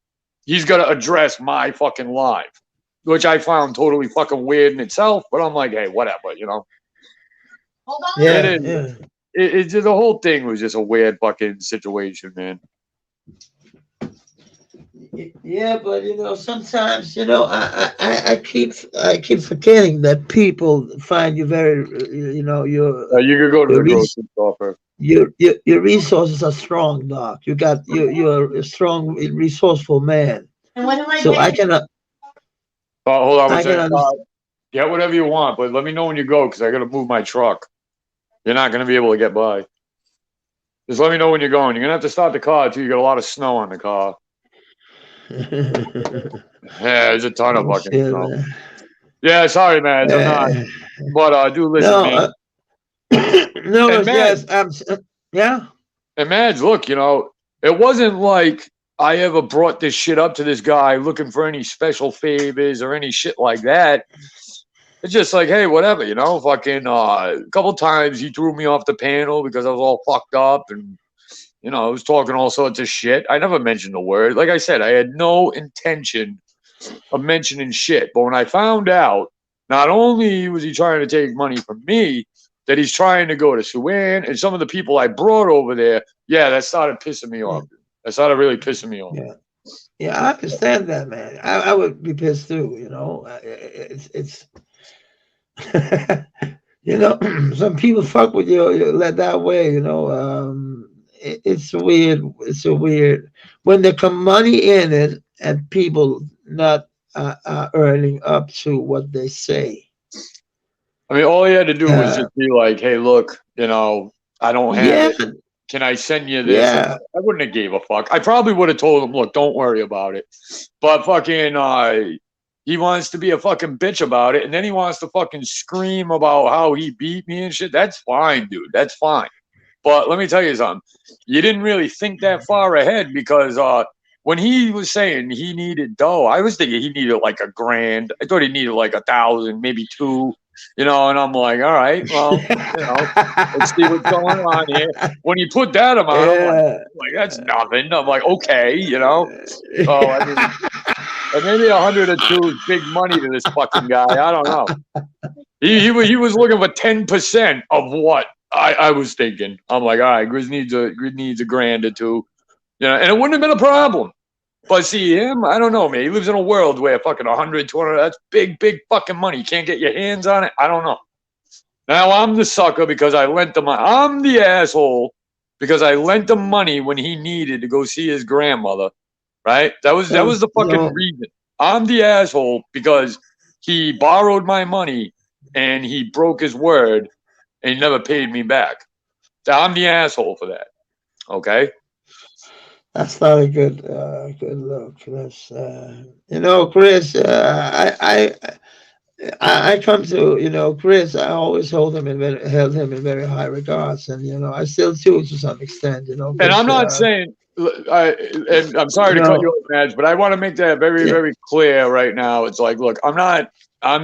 he's got to address my fucking live, which I found totally fucking weird in itself. But I'm like, hey, whatever. It yeah, is. yeah. It just, the whole thing was just a weird fucking situation, man. Yeah, but you know, sometimes you know, I keep forgetting that people find you very, you know, You could go to your the res- grocery store first. your resources are strong, Doc. You're a strong, resourceful man. And what am I So getting? Hold on one I can second. understand. Get whatever you want, but let me know when you go because I got to move my truck. You're not going to be able to get by. Just let me know when you're going. You're going to have to start the car too. You got a lot of snow on the car. Yeah, there's a ton of Oh, fucking shit, snow. man. Yeah, sorry, man. I'm not. Uh, But do listen, no, man. no, And yes, man, yeah, and Mads, look, it wasn't like I ever brought this shit up to this guy looking for any special favors or any shit like that. It's just like, hey, whatever, you know, fucking a couple times he threw me off the panel because I was all fucked up and, you know, I was talking all sorts of shit. I never mentioned the word. Like I said, I had no intention of mentioning shit. But when I found out, not only was he trying to take money from me, that he's trying to go to Suwan and some of the people I brought over there, yeah, that started pissing me off. That started really pissing me off. Yeah. Yeah, I understand that, man. I would be pissed too, you know. It's you know, some people fuck with you let that way, you know. It's weird. It's a weird when there come money in it and people not earning up to what they say. I mean, all he had to do was just be like, hey, look, you know, I don't have it. Can I send you this? Yeah. I wouldn't have gave a fuck. I probably would have told him, look, don't worry about it. But fucking, he wants to be a fucking bitch about it, and then he wants to fucking scream about how he beat me and shit. That's fine, dude. That's fine. But let me tell you something. You didn't really think that far ahead because when he was saying he needed dough, I was thinking he needed like $1,000. I thought he needed like 1,000, maybe 2. You know, and I'm like, all right, well, you know, let's see what's going on here. When you put that amount, I'm like, that's nothing. I'm like, okay, you know. So I mean, maybe 100 or 2 is big money to this fucking guy. I don't know. He was looking for 10% of what I was thinking. I'm like, all right, Grizz needs $1,000 or 2, you know, and it wouldn't have been a problem. But see him, I don't know, man. He lives in a world where fucking 100, 200, that's big fucking money. You can't get your hands on it. I don't know. Now I'm the sucker because I lent him. I'm the asshole because I lent him money when he needed to go see his grandmother. Right? That was the fucking reason. I'm the asshole because he borrowed my money and he broke his word and he never paid me back. So I'm the asshole for that. Okay. That's not a good look. That's you know, Chris. I come to, you know, Chris. I always held him in very high regards, and you know, I still do to some extent. You know, and I'm not saying. And I'm sorry to cut you off, Madge, but I want to make that very clear right now. It's like, look, I'm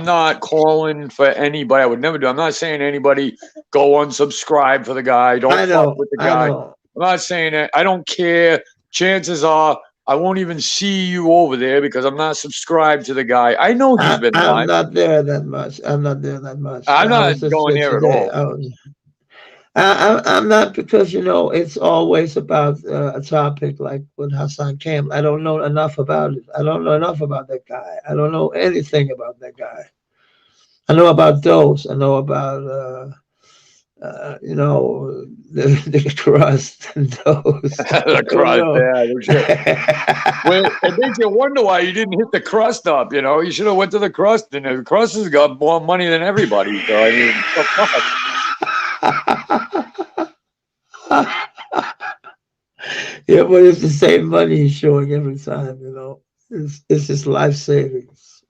not calling for anybody. I would never do. I'm not saying anybody go unsubscribe for the guy. Don't fuck with the guy. I'm not saying that. I don't care. Chances are I won't even see you over there because I'm not subscribed to the guy. I know he's been lying. I'm not there that much. I'm not going there at all. I'm not, because you know it's always about a topic like with Hassan Campbell. I don't know enough about it. I don't know enough about that guy. I don't know anything about that guy. I know about those. I know about you know, the crust and those. The crust, yeah. Well, it makes you wonder why you didn't hit the crust up. You know, you should have went to the crust, and the crust has got more money than everybody. So I mean, yeah, but it's the same money he's showing every time. You know, it's just life savings.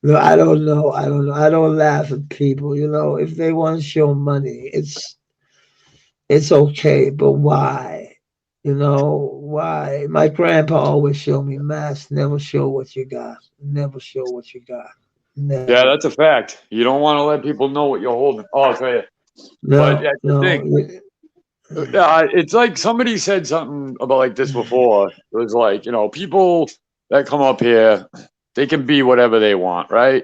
No, I don't know. I don't laugh at people. You know, if they want to show money, it's okay. But why? You know, why? My grandpa always showed me mask. Never show what you got. Never show what you got. Never. Yeah, that's a fact. You don't want to let people know what you're holding. Oh, I'll tell you. No, but that's the thing. It's like somebody said something about like this before. It was like, you know, people that come up here, they can be whatever they want, right?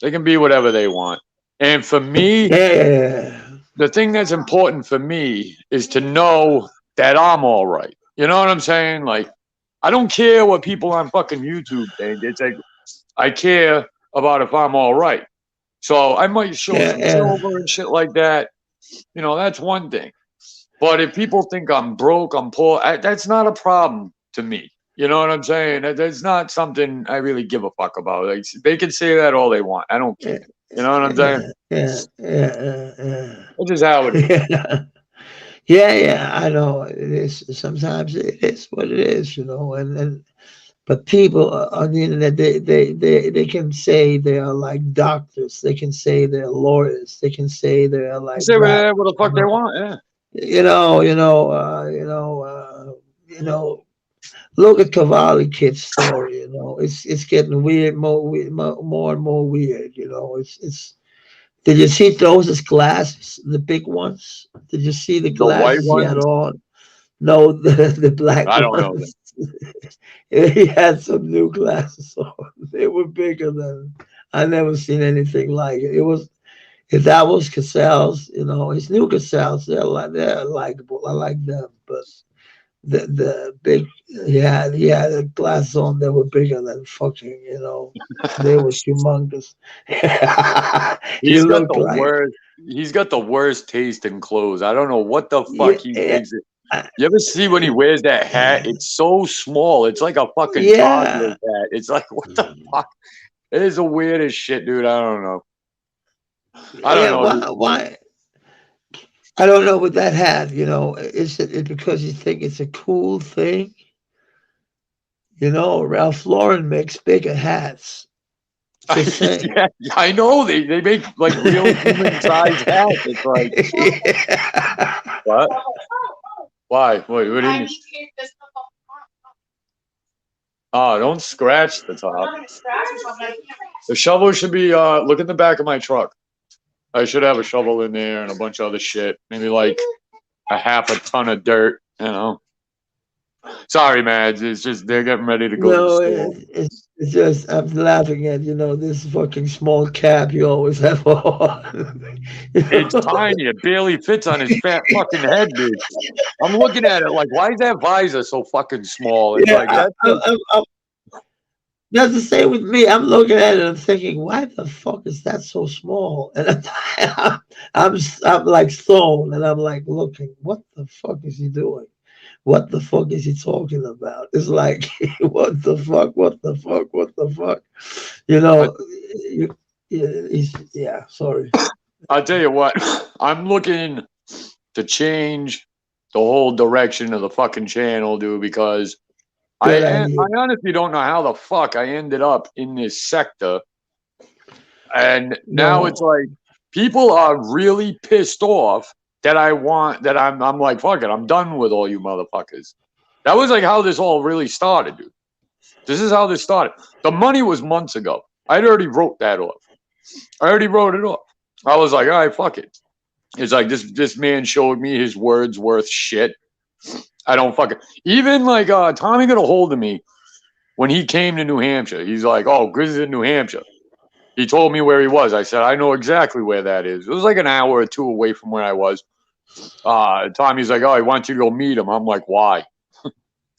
They can be whatever they want. And for me, the thing that's important for me is to know that I'm all right. You know what I'm saying? Like, I don't care what people on fucking YouTube think. It's like, I care about if I'm all right. So I might show some silver and shit like that. You know, that's one thing. But if people think I'm broke, I'm poor, that's not a problem to me. You know what I'm saying? That's not something I really give a fuck about. Like, they can say that all they want. I don't care. You know what I'm saying? Yeah. That's just how it is. Yeah, I know. It is. Sometimes it is what it is, you know. But people on the internet, they can say they are like doctors. They can say they're lawyers. They can say they're like. Say whatever the fuck they want, yeah. you know. Look at Cavalli Kid's story. It's getting weird, more and more weird. It's. Did you see those as glasses, the big ones? Did you see the The white glasses he had ones? on? No, the black I don't know them. ones. He had some new glasses on. They were bigger than I never seen anything like it. It was if that was Cassell's, his new Cassell's, they're likable. I like them, but the big he had the glasses on that were bigger than fucking they were humongous. He He's got looked the like worst. He's got the worst taste in clothes. I don't know what the yeah fuck he yeah thinks. You ever see when he wears that hat? It's so small. It's like a fucking yeah. toddler's hat. It's like what the fuck? It is the weirdest shit, dude. I don't know. I don't Yeah, know, dude. why I don't know what that hat, is it because you think it's a cool thing? Ralph Lauren makes bigger hats. Just saying. Yeah, I know they make like real human sized hats. It's like Yeah. what? Why? What do you mean? Oh, don't scratch the top. The shovel should be look in the back of my truck. I should have a shovel in there and a bunch of other shit. Maybe like a half a ton of dirt, Sorry, man. It's just they're getting ready to go to the No, store. it's just I'm laughing at this fucking small cap you always have on. It's tiny. It barely fits on his fat fucking head, dude. I'm looking at it like, why is that visor so fucking small? It's Yeah, like that's just that's the same with me. I'm looking at it and thinking, why the fuck is that so small? And I'm like thrown, and I'm like looking, what the fuck is he doing? What the fuck is he talking about? It's like, what the fuck? What the fuck? What the fuck? You I, know, yeah. Sorry. I'll tell you what. I'm looking to change the whole direction of the fucking channel, dude, because Good I idea. honestly don't know how the fuck I ended up in this sector. And now it's No, like people are really pissed off that I'm like, fuck it, I'm done with all you motherfuckers. That was like how this all really started, dude. This is how this started. The money was months ago. I'd already wrote that off. I already wrote it off. I was like, all right, fuck it. It's like this man showed me his words worth shit. I don't fucking even like Tommy got a hold of me when he came to New Hampshire. He's like, oh, Grizz is in New Hampshire. He told me where he was. I said, I know exactly where that is. It was like an hour or two away from where I was. Tommy's like, oh, I want you to go meet him. I'm like, why?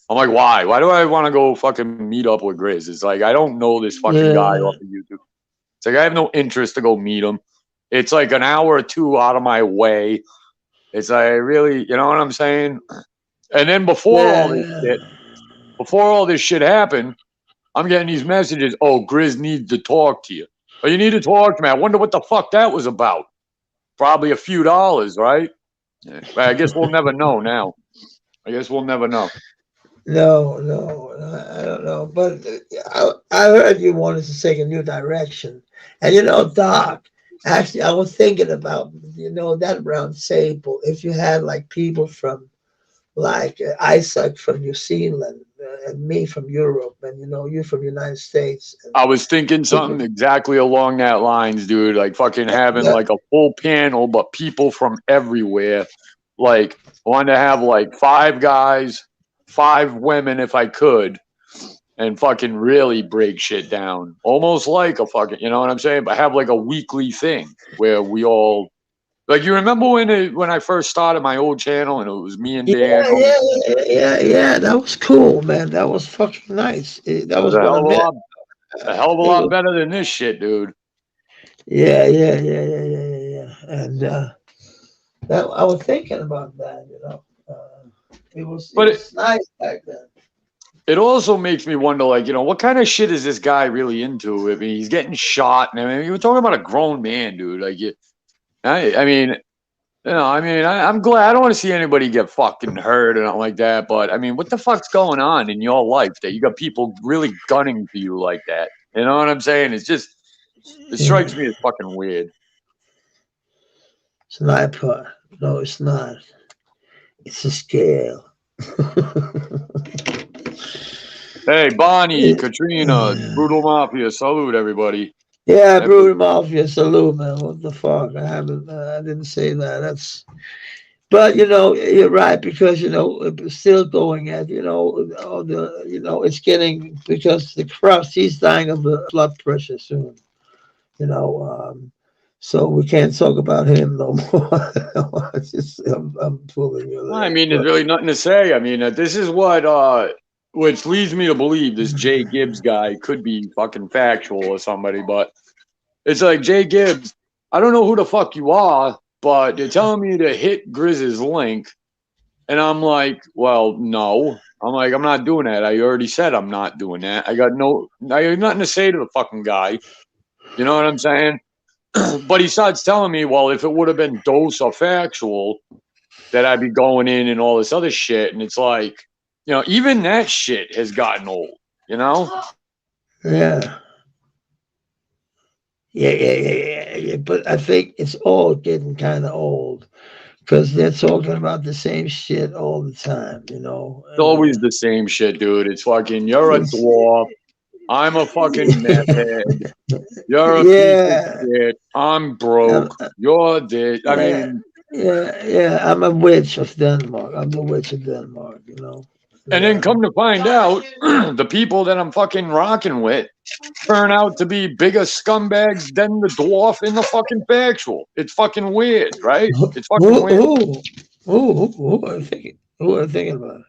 I'm like, why? Why do I want to go fucking meet up with Grizz? It's like, I don't know this fucking guy yeah, off of YouTube. It's like, I have no interest to go meet him. It's like an hour or two out of my way. It's like, really, you know what I'm saying? And then yeah, yeah. before all this shit happened, I'm getting these messages. Oh, Grizz needs to talk to you. Oh, you need to talk to me. I wonder what the fuck that was about. Probably a few dollars, right? Yeah. But I guess we'll never know now. I guess we'll never know. No, no, I don't know. But I heard you wanted to take a new direction. And Doc, actually, I was thinking about, that round table. If you had like people from, like Isaac from New Zealand and me from Europe, and, you from the United States. And I was thinking people, something exactly along that lines, dude. Like fucking having that, like a full panel, but people from everywhere. Like wanted to have like 5 guys, 5 women if I could, and fucking really break shit down. Almost like a fucking, you know what I'm saying? But have like a weekly thing where we all like you remember when I first started my old channel and it was me and Dan. yeah, yeah, yeah, yeah. That was cool, man. That was fucking nice. That That was was a what hell I of a meant. lot, a hell of a It lot was, better than this shit, dude. yeah, yeah, yeah, yeah, yeah, yeah, yeah. And that I was thinking about that. It But was nice back then. it also makes me wonder, like, what kind of shit is this guy really into? I mean, he's getting shot, and I mean, you were talking about a grown man, dude. Like, I mean, I'm glad. I don't want to see anybody get fucking hurt or nothing like that. But I mean, what the fuck's going on in your life that you got people really gunning for you like that? You know what I'm saying? It strikes Yeah, me as fucking weird. sniper. No, it's not. It's a scale. Hey, Bonnie, Katrina, Brutal Mafia, salute everybody. Yeah, Every- Brutal Mafia, salute, man. What the fuck? I didn't say that. That's, but you know, you're right because you know, it's still going at all the it's getting because the crust. He's dying of the blood pressure soon. You know, so we can't talk about him no more. I'm pulling your I leg, mean, there's but really nothing to say. I mean, this is what, which leads me to believe this Jay Gibbs guy could be fucking factual or somebody, but it's like, Jay Gibbs, I don't know who the fuck you are, but they're telling me to hit Grizz's link. And I'm like, well, no. I'm like, I'm not doing that. I already said I'm not doing that. I got nothing to say to the fucking guy. You know what I'm saying? But he starts telling me, well, if it would have been dose or factual, that I'd be going in and all this other shit. And it's like, even that shit has gotten old, you know? yeah. Yeah. But I think it's all getting kind of old because they're talking about the same shit all the time, you know. It's always the same shit, dude. It's fucking, you're a It's, dwarf. I'm a fucking meth head. You're a piece of yeah, shit. I'm broke. You're this. I yeah, mean, yeah. I'm a witch of Denmark. I'm the witch of Denmark, you know. and then Yeah. come to find out, the people that I'm fucking rocking with turn out to be bigger scumbags than the dwarf in the fucking factual. It's fucking weird, right? It's fucking Who, weird. who, who are you thinking? Who are you thinking about?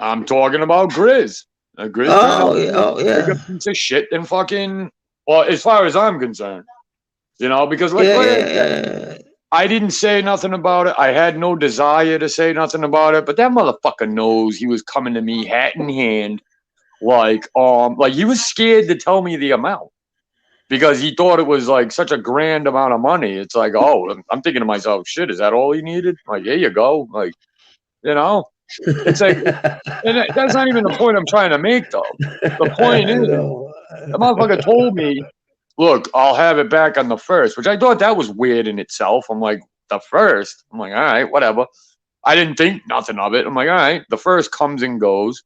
I'm talking about Grizz. Grizz turned out Oh, to yeah, be oh, a bigger yeah, piece of shit than fucking, well, as far as I'm concerned, because yeah, like I yeah, said, yeah. I didn't say nothing about it. I had no desire to say nothing about it, but that motherfucker knows he was coming to me hat in hand, like he was scared to tell me the amount because he thought it was like such a grand amount of money. It's like, oh, I'm thinking to myself, shit, is that all he needed? Like, here you go. Like, you know, it's like, and that's not even the point I'm trying to make, though. The point I is, know. the motherfucker told me, look, I'll have it back on the first, which I thought that was weird in itself. I'm like, the first? I'm like, all right, whatever. I didn't think nothing of it. I'm like, all right, the first comes and goes.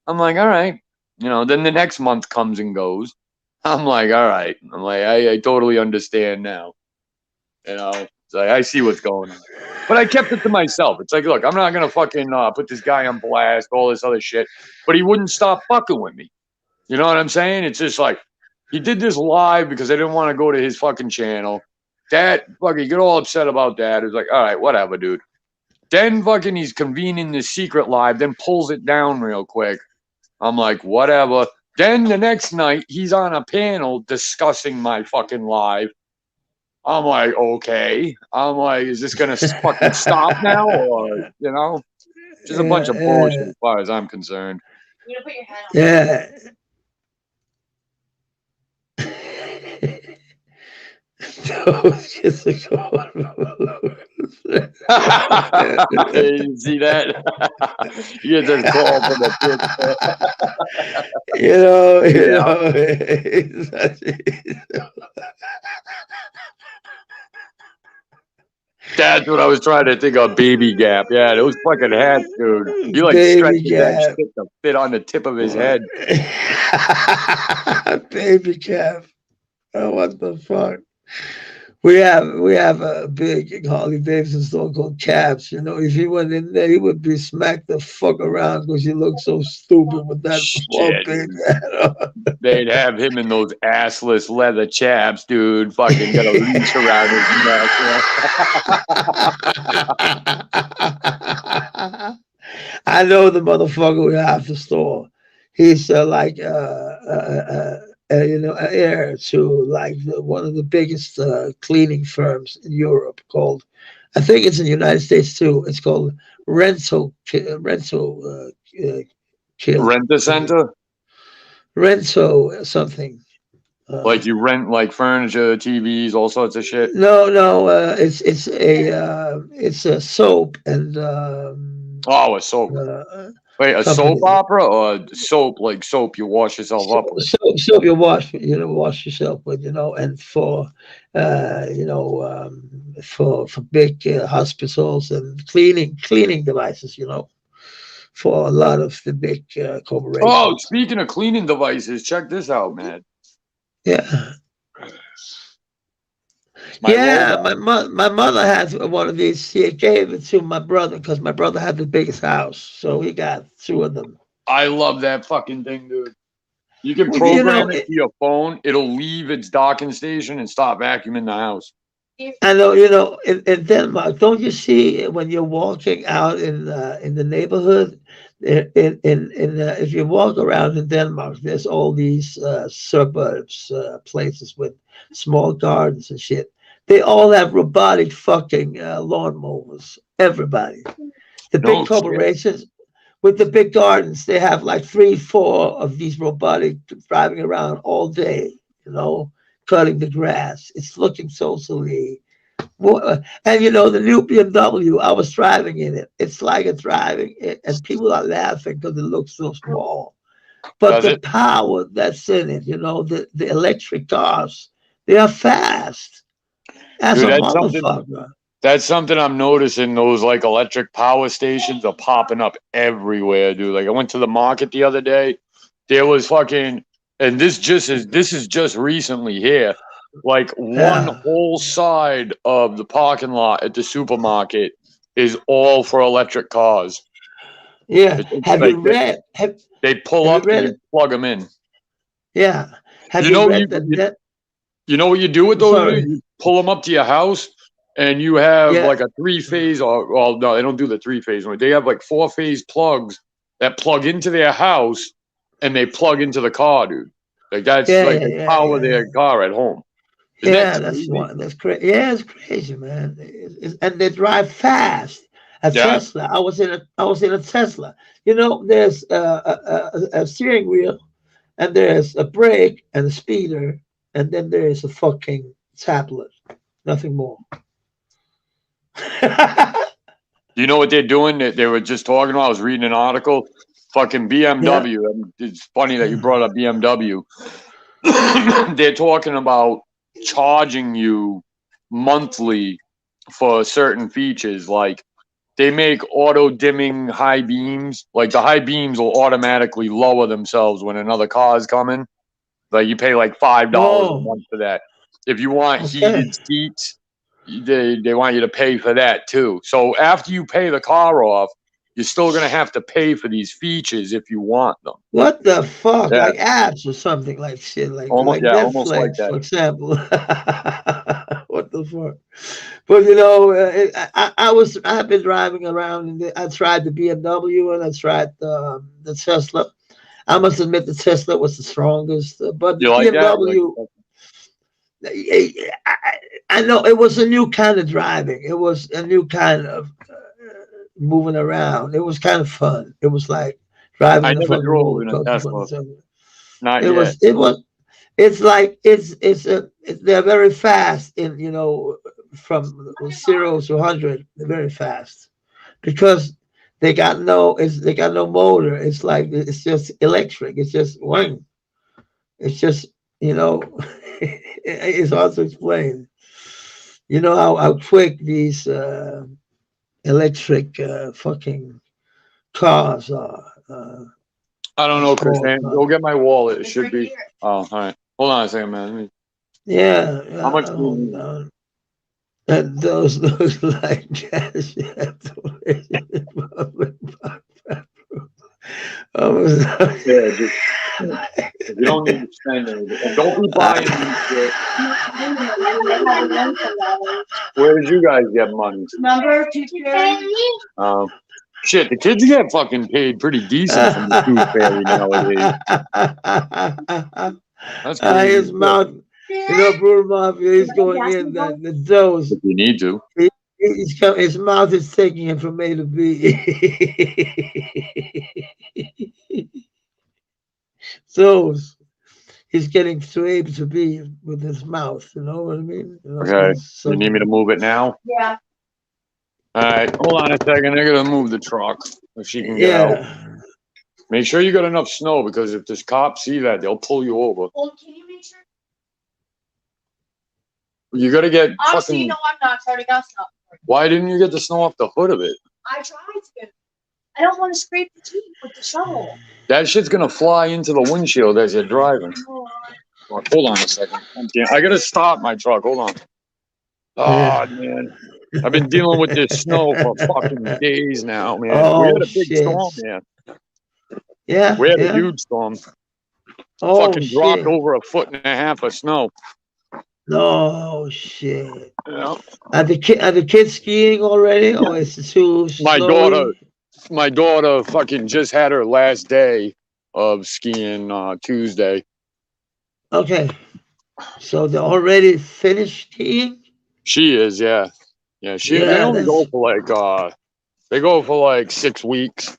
I'm like, all right. Then the next month comes and goes. I'm like, all right. I'm like, I totally understand now. So I see what's going on. But I kept it to myself. It's like, look, I'm not gonna fucking put this guy on blast, all this other shit. But he wouldn't stop fucking with me. You know what I'm saying? It's just like he did this live because I didn't want to go to his fucking channel. That fucking get all upset about that. It's like, all right, whatever, dude. Then fucking he's convening this secret live, then pulls it down real quick. I'm like, whatever. Then the next night he's on a panel discussing my fucking live. I'm like, okay. I'm like, is this gonna fucking stop now, or just a bunch of bullshit as far as I'm concerned. You're gonna put your hand on. Yeah. Those kids are going. You see that? You get this call from the That's what I was trying to think of. Baby Gap. Yeah, those fucking hats, dude. He like Baby stretches that Gap. shit to fit on the tip of his head. Baby Cap. Oh, what the fuck? We have a big Harley Davidson store called Caps. If he went in there, he would be smacked the fuck around because he looked so stupid with that Shit. baby hat on. They'd have him in those assless leather chaps, dude. Fucking got a leash around his neck. I know the motherfucker we have the store. He's heir to like one of the biggest cleaning firms in Europe called, I think it's in the United States too. It's called Rental Rental Rent-a-center? Rental something. Like you rent like furniture, TVs, all sorts of shit. No, it's a soap and Oh, a soap. Wait, a company. soap opera or soap like soap you wash yourself up with? Soap you wash, wash yourself with, and for, for big hospitals and cleaning devices, for a lot of the big Oh, corporations. speaking of cleaning devices, check this out, man. Yeah. My My mother has one of these. She gave it to my brother because my brother had the biggest house, so he got 2 of them. I love that fucking thing, dude. You can Well, program it to your phone. It'll leave its docking station and stop vacuuming the house. I know, in Denmark, don't you see when you're walking out in the neighborhood, if you walk around in Denmark, there's all these suburbs, places with small gardens and shit. They all have robotic fucking lawnmowers. Everybody, the big corporations with the big gardens, they have like 3, 4 of these robotic driving around all day, cutting the grass. It's looking so silly. And the new BMW, I was driving in it. It's like a driving it, and people are laughing because it looks so small. But the power that's in it, the electric cars, they are fast. As Dude, a motherfucker. That's something I'm noticing. Those like electric power stations are popping up everywhere, dude. Like I went to the market the other day. There was fucking, and this is just recently here. Like one whole side of the parking lot at the supermarket is all for electric cars. Yeah. Have you read? They pull up and you plug them in. Yeah. Have you read that? You know what you do with those? You pull them up to your house, and you have like a 3-phase, or well, no, they don't do the 3-phase one. They have like 4-phase plugs that plug into their house, and they plug into the car, dude. Like that's they power their car at home. That's crazy. Yeah, it's crazy, man. And they drive fast. A Tesla. I was in a Tesla. There's a steering wheel, and there's a brake and a speeder, and then there's a fucking tablet. Nothing more. You know what they're doing? They were just talking about. I was reading an article. Fucking BMW. Yeah. It's funny that you brought up BMW. They're talking about charging you monthly for certain features. Like they make auto dimming high beams. Like the high beams will automatically lower themselves when another car is coming. Like you pay like $5 a month for that. If you want heated seats, they want you to pay for that too. So after you pay the car off, you're still gonna have to pay for these features if you want them. What the fuck? Like apps or something like shit, like Netflix, like for example. What the fuck? But I've been driving around, and I tried the BMW and I tried the Tesla. I must admit the Tesla was the strongest, but you like BMW. I know it was a new kind of driving. It was a new kind of moving around. It was kind of fun. It was like driving. I never drove in a Tesla. Not yet. They're very fast in from 0 to 100. They're very fast because they got no motor. It's like it's just electric. It's just wing. It's just it's hard to explain. How quick these electric fucking cars are. I don't know, Chris. Go get my wallet. It should be. Oh, all right. Hold on a second, man. Yeah. How much? And those look like cash. You don't need to spend anything. Don't be buying shit. Where did you guys get money? Number 2 Shit, the kids get fucking paid pretty decent from the Tooth Fairy nowadays. That's crazy. His mouth, Bruno Mafia, he's going in the dose. If you need to. His mouth is taking him from A to B. So he's getting to A to B with his mouth. You know what I mean? Okay. You need me to move it now? Yeah. All right. Hold on a second. I gotta move the truck if she can get out. Make sure you got enough snow because if this cops see that, they'll pull you over. Well, can you make sure? You got to get Honestly, fucking. no, I'm not. I already got snow. Why didn't you get the snow off the hood of it? I tried to. I don't want to scrape the teeth with the shovel. That shit's gonna fly into the windshield as you're driving. Hold on a second. I gotta stop my truck. Hold on. Oh man, I've been dealing with this snow for fucking days now, man. Oh, we had a big shit. storm, man. Yeah. We had yeah. a huge storm. Oh, Fucking dropped shit. over 1.5 feet of snow. No shit. Yeah. Are the kids skiing already, or is it too snowy? My daughter fucking just had her last day of skiing Tuesday. Okay. So they already finished skiing? She is, yeah. Yeah, they only go for like 6 weeks.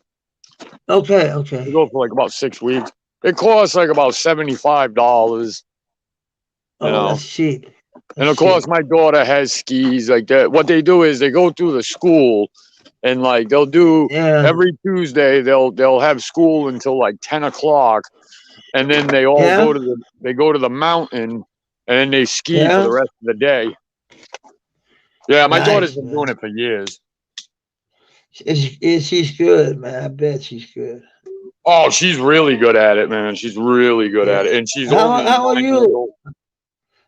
Okay. They go for like about 6 weeks. It costs like about $75. Oh, know. that's cheap. And of course, my daughter has skis like that. What they do is they go through the school, and like they'll do every Tuesday. They'll have school until like 10 o'clock, and then they all go to the mountain, and then they ski for the rest of the day. Yeah, my daughter's been doing it for years. She's good, man. I bet she's good. Oh, she's really good at it, man. She's really good at it, and she's only. How are you?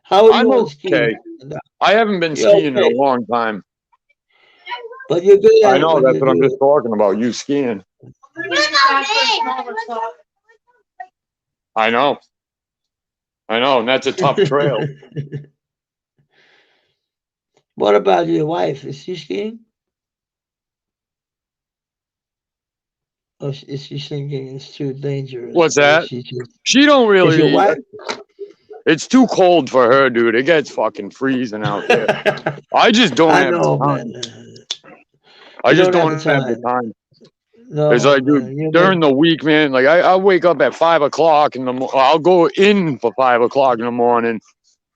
How are you on skiing? I haven't been skiing in a long time. But you're good at I know, that's what I'm just talking about, you skiing. I know, and that's a tough trail. What about your wife? Is she skiing? Or is she thinking it's too dangerous? What's that? She don't really. Is your wife? It's too cold for her, dude. It gets fucking freezing out there. I just don't have time. I just don't have the time. No, it's like, dude, during the week, man, like I wake up at 5 o'clock in the morning. I'll go in for 5 o'clock in the morning,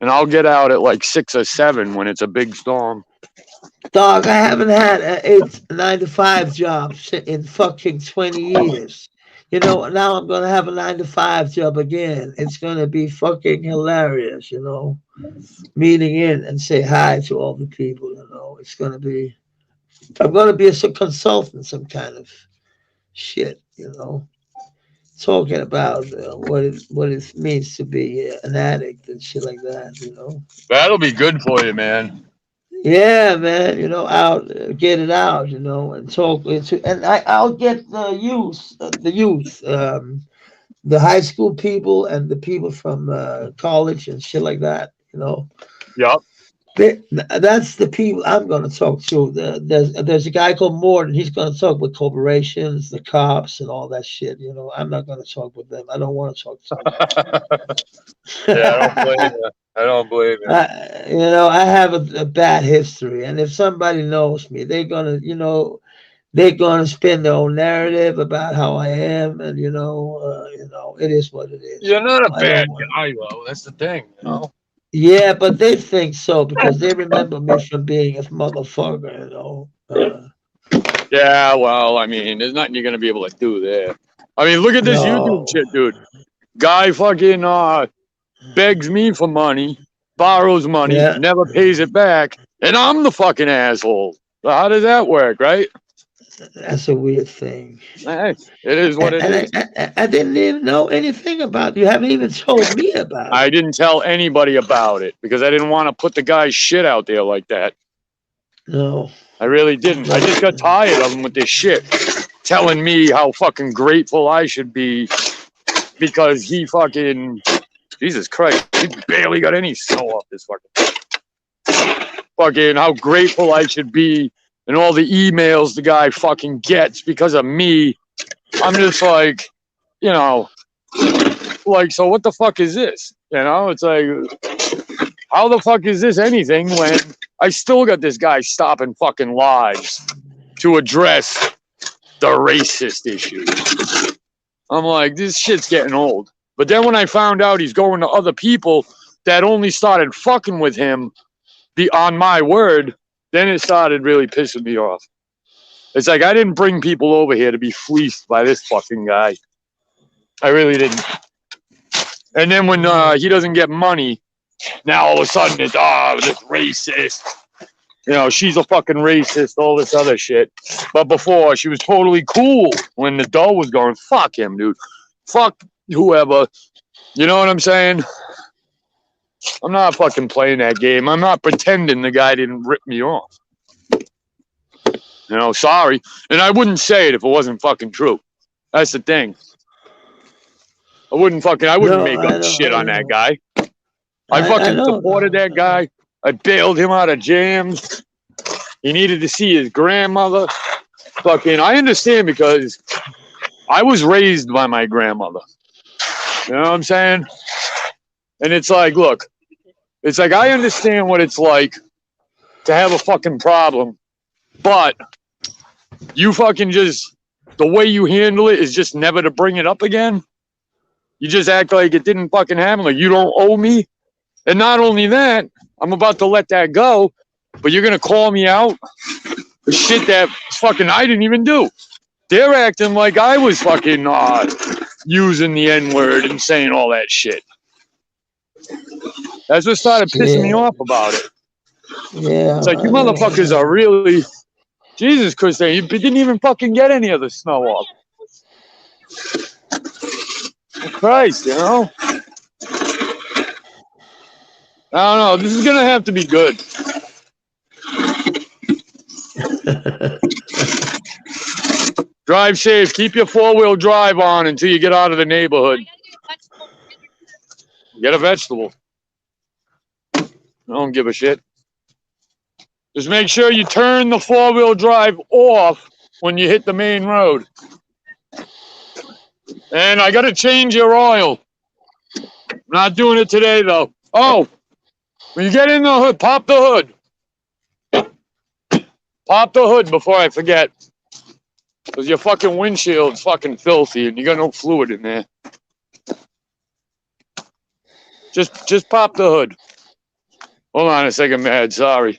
and I'll get out at like 6 or 7 when it's a big storm. Dog, I haven't had a 9-to-5 job in fucking 20 years. You know, now I'm gonna have a 9-to-5 job again. It's gonna be fucking hilarious, you know. Meeting in and say hi to all the people, you know. It's gonna be. I'm gonna be a consultant, some kind of shit, you know. Talking about what it means to be an addict and shit like that, you know. That'll be good for you, man. Yeah, man, you know, get it out, you know, and talk to, and I'll get the youth, the high school people and the people from college and shit like that, you know. Yep. That's the people I'm going to talk to. There's a guy called Morton. He's going to talk with corporations, the cops, and all that shit. You know, I'm not going to talk with them. I don't want to talk to them. Yeah, I don't blame you. You know, I have a bad history, and if somebody knows me, they're gonna, you know, spin their own narrative about how I am, and you know, it is what it is. You're not a bad guy, though. That's the thing, you know. Yeah, but they think so because they remember me from being a motherfucker, you know. Yeah, well, I mean, there's nothing you're gonna be able to do there. I mean, look at this YouTube shit, dude. Guy fucking begs me for money, borrows money, never pays it back, and I'm the fucking asshole. So how does that work, right? That's a weird thing. It is what it is. I didn't even know anything about it. You haven't even told me about it. I didn't tell anybody about it because I didn't want to put the guy's shit out there like that. No. I really didn't. I just got tired of him with this shit. Telling me how fucking grateful I should be because he fucking... Jesus Christ. He barely got any snow off this fucking how grateful I should be and all the emails the guy fucking gets because of me. I'm just like, you know, like, so what the fuck is this? You know, it's like, how the fuck is this anything when I still got this guy stopping fucking lives to address the racist issue? I'm like, this shit's getting old. But then when I found out he's going to other people that only started fucking with him on my word, then it started really pissing me off. It's like, I didn't bring people over here to be fleeced by this fucking guy. I really didn't. And then when he doesn't get money, now all of a sudden it's this racist. You know, she's a fucking racist, all this other shit. But before, she was totally cool when the dough was going, fuck him, dude. Fuck whoever. You know what I'm saying? I'm not fucking playing that game. I'm not pretending the guy didn't rip me off. You know, sorry. And I wouldn't say it if it wasn't fucking true. That's the thing. I wouldn't make up shit on that guy. I fucking supported that guy. I bailed him out of jams. He needed to see his grandmother. Fucking, I understand because I was raised by my grandmother. You know what I'm saying? And it's like, look, it's like I understand what it's like to have a fucking problem, but you fucking just, the way you handle it is just never to bring it up again. You just act like it didn't fucking happen, like you don't owe me. And not only that, I'm about to let that go, but you're going to call me out for shit that fucking I didn't even do. They're acting like I was fucking using the N-word and saying all that shit. That's what started pissing me off about it. Yeah. It's like, you motherfuckers are really... Jesus Christ, you didn't even fucking get any of the snow off. Christ, you know? I don't know. This is going to have to be good. Drive safe. Keep your four-wheel drive on until you get out of the neighborhood. Get a vegetable. I don't give a shit. Just make sure you turn the four-wheel drive off when you hit the main road. And I got to change your oil. I'm not doing it today, though. Oh, when you get in the hood, pop the hood. Pop the hood before I forget. Because your fucking windshield's fucking filthy and you got no fluid in there. Just pop the hood. Hold on a second, Mad. Sorry.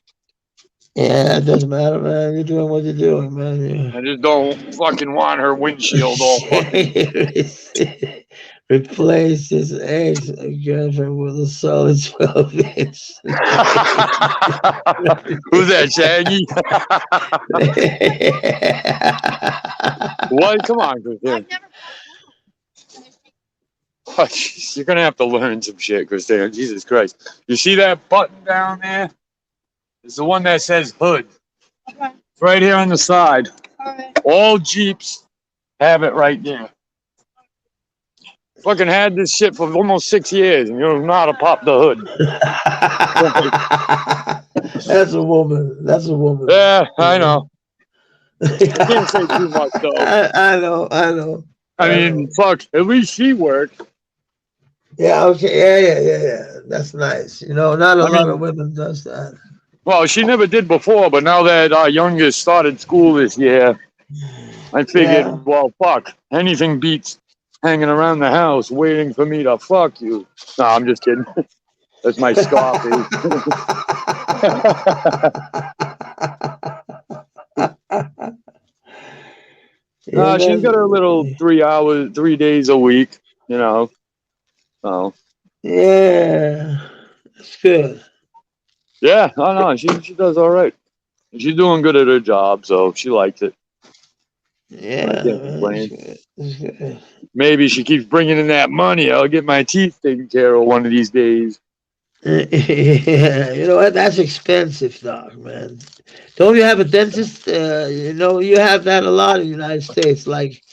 Yeah, it doesn't matter, man. You're doing what you're doing, man. I just don't fucking want her windshield all fucking... Replace his ex-girlfriend with a solid 12-inch. Who's that, Shaggy? What? Come on, Christine. Oh, you're going to have to learn some shit, Christine. Jesus Christ. You see that button down there? It's the one that says hood. Okay. It's right here on the side. Okay. All Jeeps have it right there. Fucking had this shit for almost 6 years, and you don't know how to pop the hood. That's a woman. That's a woman. Yeah, I know. I can't say too much, though. I know. I mean, fuck, at least she worked. Yeah, okay. Yeah. That's nice. You know, not a lot of women does that. Well, she never did before, but now that our youngest started school this year, I figured, well, fuck, anything beats hanging around the house waiting for me to fuck you. No, I'm just kidding. That's my Scarface. She's got her little 3 days a week, you know. So. Yeah, that's good. Yeah, no, she does all right. She's doing good at her job, so she likes it. Yeah, man, maybe she keeps bringing in that money. I'll get my teeth taken care of one of these days. Yeah, you know what? That's expensive, dog, man. Don't you have a dentist? You know, you have that a lot in the United States, like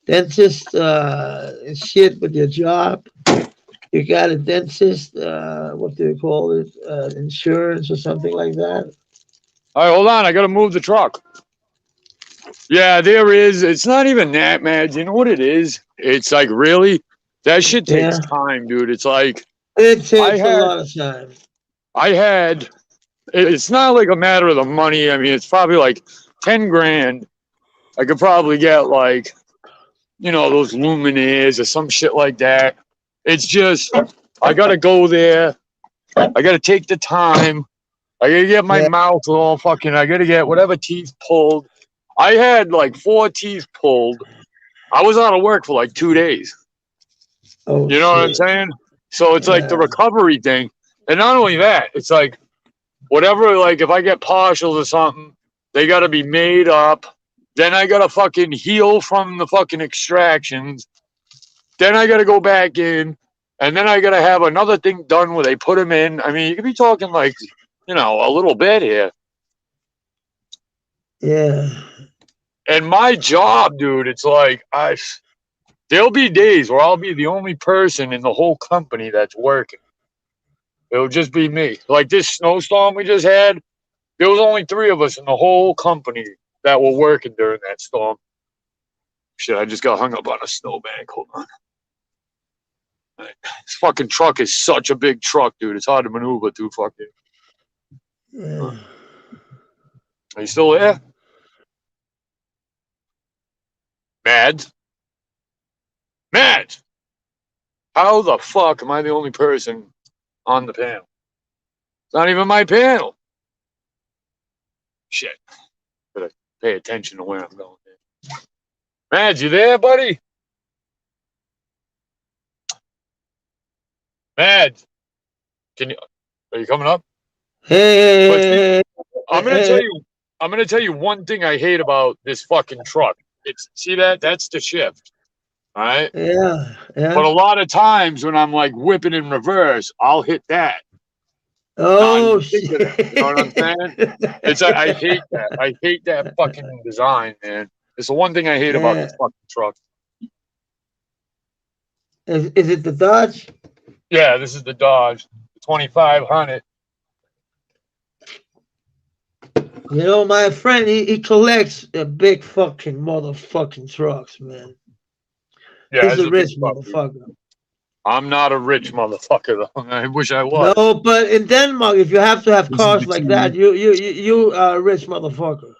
dentist shit with your job. You got a dentist, what do they call it? Insurance or something like that. All right, hold on. I got to move the truck. Yeah, there is. It's not even that, man. You know what it is? It's like, really? That shit takes time, dude. It's like... It takes a lot of time. It's not like a matter of the money. I mean, it's probably like 10 grand. I could probably get like, you know, those luminaires or some shit like that. It's just, I got to go there. I got to take the time. I got to get my mouth all fucking, I got to get whatever teeth pulled. I had like 4 teeth pulled. I was out of work for like 2 days. Oh, You know what I'm shit. saying? So it's like the Yeah. recovery thing. And not only that, it's like whatever, like if I get partials or something, they got to be made up. Then I got to fucking heal from the fucking extractions. Then I got to go back in. And then I got to have another thing done where they put them in. I mean, you could be talking like, you know, a little bit here. Yeah. And my job, dude, it's like there'll be days where I'll be the only person in the whole company that's working. It'll just be me. Like this snowstorm we just had, there was only 3 of us in the whole company that were working during that storm. Shit, I just got hung up on a snowbank. Hold on. This fucking truck is such a big truck, dude. It's hard to maneuver through fucking. Yeah. Are you still there? Mads? Mads! How the fuck am I the only person on the panel? It's not even my panel. Shit. Gotta pay attention to where I'm going. Mads, you there, buddy? Mads, are you coming up? Hey. I'm gonna tell you one thing I hate about this fucking truck. See that? That's the shift. All right. Yeah. Yeah. But a lot of times when I'm like whipping in reverse, I'll hit that. Oh, shit. You know what I'm saying? It's I hate that. I hate that fucking design, man. It's the one thing I hate about this fucking truck. Is it the Dodge? Yeah, this is the Dodge 2500. You know, my friend, he collects big fucking motherfucking trucks, man. Yeah, He's a rich truck, motherfucker. Dude. I'm not a rich motherfucker though. I wish I was. No, but in Denmark, if you have to have cars like that, you are a rich motherfucker.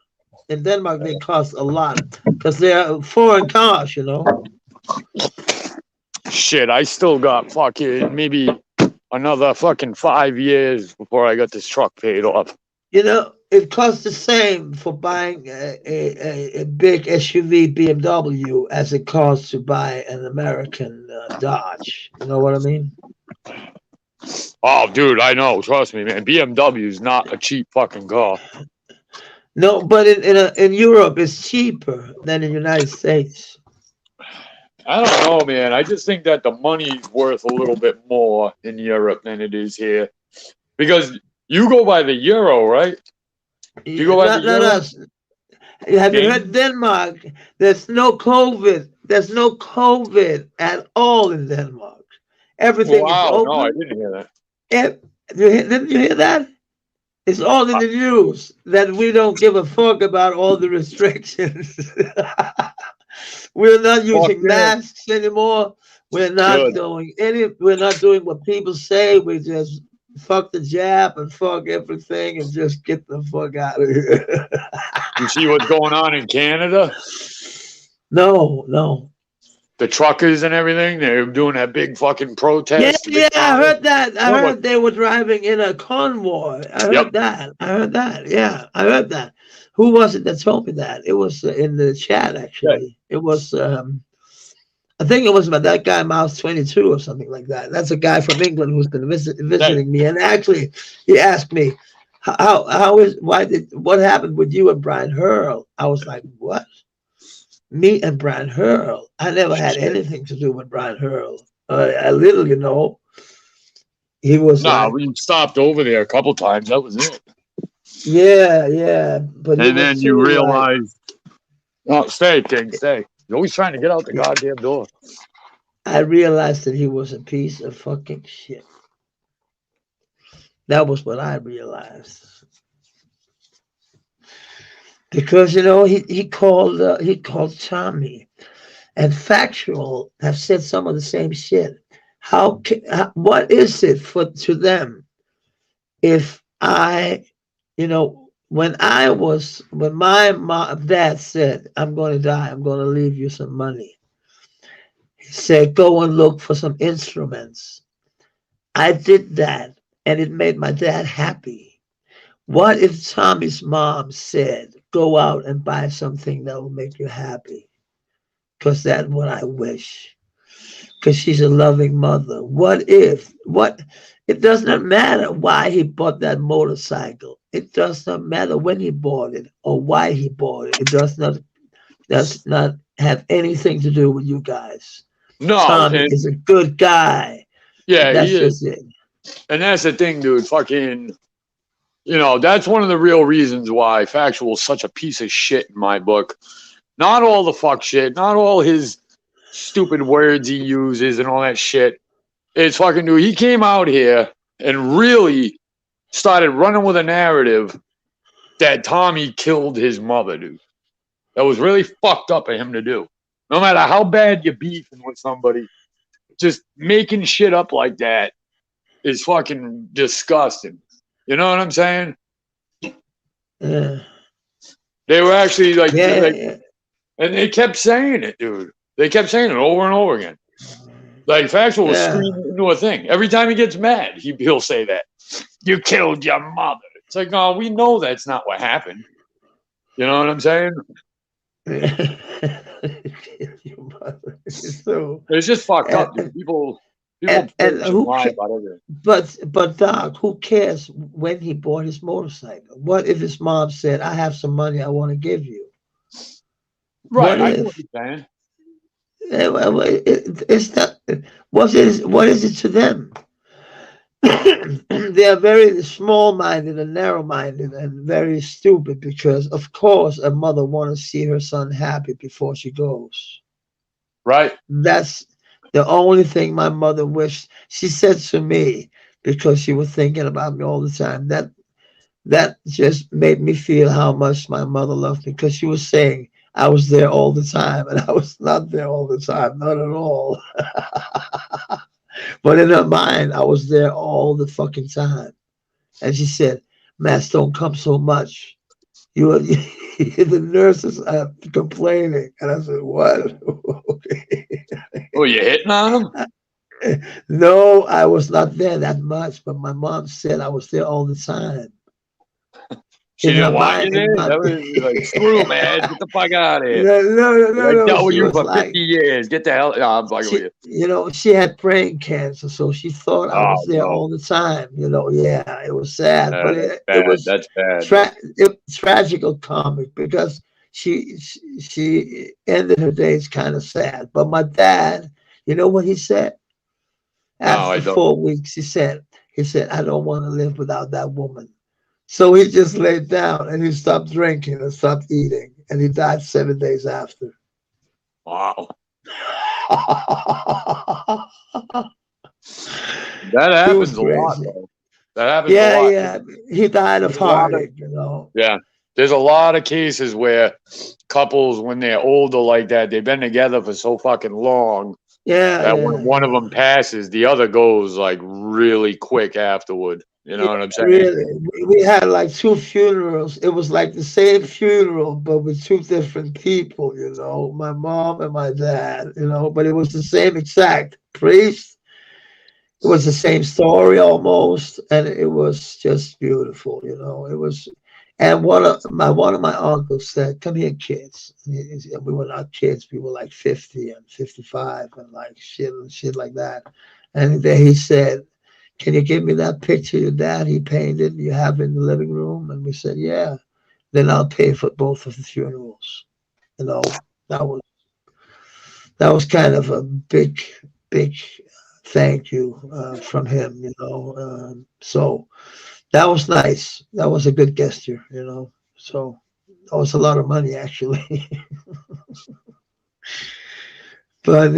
In Denmark, they cost a lot because they are foreign cars, you know. Shit, I still got fucking maybe another fucking 5 years before I got this truck paid off. You know, it costs the same for buying a big SUV BMW as it costs to buy an American Dodge. You know what I mean? Oh, dude, I know. Trust me, man. BMW is not a cheap fucking car. No, but in Europe, it's cheaper than in the United States. I don't know, man. I just think that the money's worth a little bit more in Europe than it is here. Because you go by the euro, right? You go by the euro? Us. Have you heard Denmark? There's no COVID. There's no COVID at all in Denmark. Everything is open. No, I didn't hear that. Didn't you hear that? It's all in the news that we don't give a fuck about all the restrictions. We're not using masks anymore. We're not doing we're not doing what people say. We just fuck the jab and fuck everything and just get the fuck out of here. You see what's going on in Canada? No. The truckers and everything, they're doing that big fucking protest. Yeah, I heard that. I heard they were driving in a convoy. I heard that. Yeah, I heard that. Who was it that told me that? It was in the chat, actually. It was, I think it was about that guy, Mouse 22 or something like that. That's a guy from England who's been visiting me. And actually, he asked me, what happened with you and Brian Hurl? I was like, what? Me and Brian Hurl. I never had anything to do with Brian Hurl. A little, you know. He was. We stopped over there a couple times. That was it. Yeah. But and then you realize, stay, King, stay. You're always trying to get out the goddamn door. I realized that he was a piece of fucking shit. That was what I realized. Because, you know, he called Tommy and Factual have said some of the same shit. What is it to them if when my dad said, I'm going to die, I'm going to leave you some money. He said, go and look for some instruments. I did that and it made my dad happy. What if Tommy's mom said, go out and buy something that will make you happy? Because that's what I wish. because she's a loving mother. What if? What? It does not matter why he bought that motorcycle. It does not matter when he bought it or why he bought it. It does not have anything to do with you guys. No, Tommy and is a good guy. yeah, That's he is. just it. And that's the thing, dude. Fucking, that's one of the real reasons why Factual's such a piece of shit in my book. Not all the fuck shit, not all his stupid words he uses and all that shit. It's fucking, dude. He came out here and really started running with a narrative that Tommy killed his mother, dude. That was really fucked up of him to do. No matter how bad you're beefing with somebody, just making shit up like that is fucking disgusting. You know what I'm saying? Yeah. They were actually like, Yeah. and they kept saying it, dude. They kept saying it over and over again. Like Factual was screaming into a thing. Every time he gets mad, he'll say that. You killed your mother. It's like, no, we know that's not what happened. You know what I'm saying? So, it's just fucked up. People and who lie about everything. But Doc, who cares when he bought his motorcycle? What if his mom said, "I have some money I want to give you"? Right, I know what you're saying. It's not. What is it to them? They are very small-minded and narrow-minded and very stupid because, of course, a mother wants to see her son happy before she goes. Right. That's the only thing my mother wished. She said to me, because she was thinking about me all the time, that just made me feel how much my mother loved me, because she was saying I was there all the time, and I was not there all the time, not at all. But in her mind, I was there all the fucking time. And she said, "Max, don't come so much. The nurses are complaining." And I said, "What?" Okay. Oh, you hitting on them? No, I was not there that much, but my mom said I was there all the time. She didn't want you there? That was like, screw, man. Get the fuck out of here. No. I dealt with She you was for like, 50 years. Get the hell. No, I'm fucking with you. She had brain cancer, so she thought I was there all the time. Yeah, it was sad, but it was that's bad. tragical comic, because she ended her days kind of sad. But my dad, you know what he said? After 4 weeks, he said, "I don't want to live without that woman." So he just laid down and he stopped drinking and stopped eating, and he died 7 days after. Wow. That happens a lot, though. That happens a lot. Yeah. He died of heartache, Yeah. There's a lot of cases where couples, when they're older like that, they've been together for so fucking long. That when one of them passes, the other goes like really quick afterward. You know what I'm saying? Really, we had like 2 funerals. It was like the same funeral, but with 2 different people. My mom and my dad. But it was the same exact priest. It was the same story almost, and it was just beautiful. It was. And one of my uncles said, "Come here, kids." And we were not kids. We were like 50 and 55 and like shit like that. And then he said, "Can you give me that picture your daddy painted you have in the living room?" And we said, "Yeah." "Then I'll pay for both of the funerals." That was kind of a big thank you from him. So that was nice. That was a good gesture. So that was a lot of money, actually. But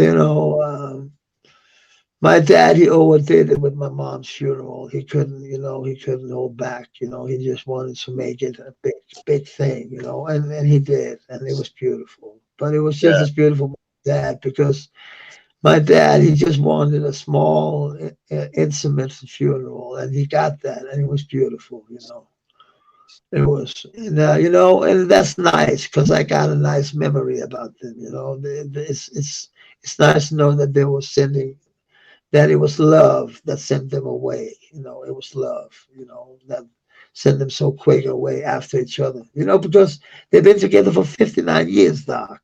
my dad, he overdid it with my mom's funeral. He couldn't hold back. He just wanted to make it a big thing. And he did, and it was beautiful. But it was just as beautiful with my dad, because my dad, he just wanted a small, intimate funeral, and he got that, and it was beautiful. It was, and that's nice, because I got a nice memory about them. It's nice to know that they were sending. That it was love that sent them away. It was love, that sent them so quick away after each other, because they've been together for 59 years, Doc.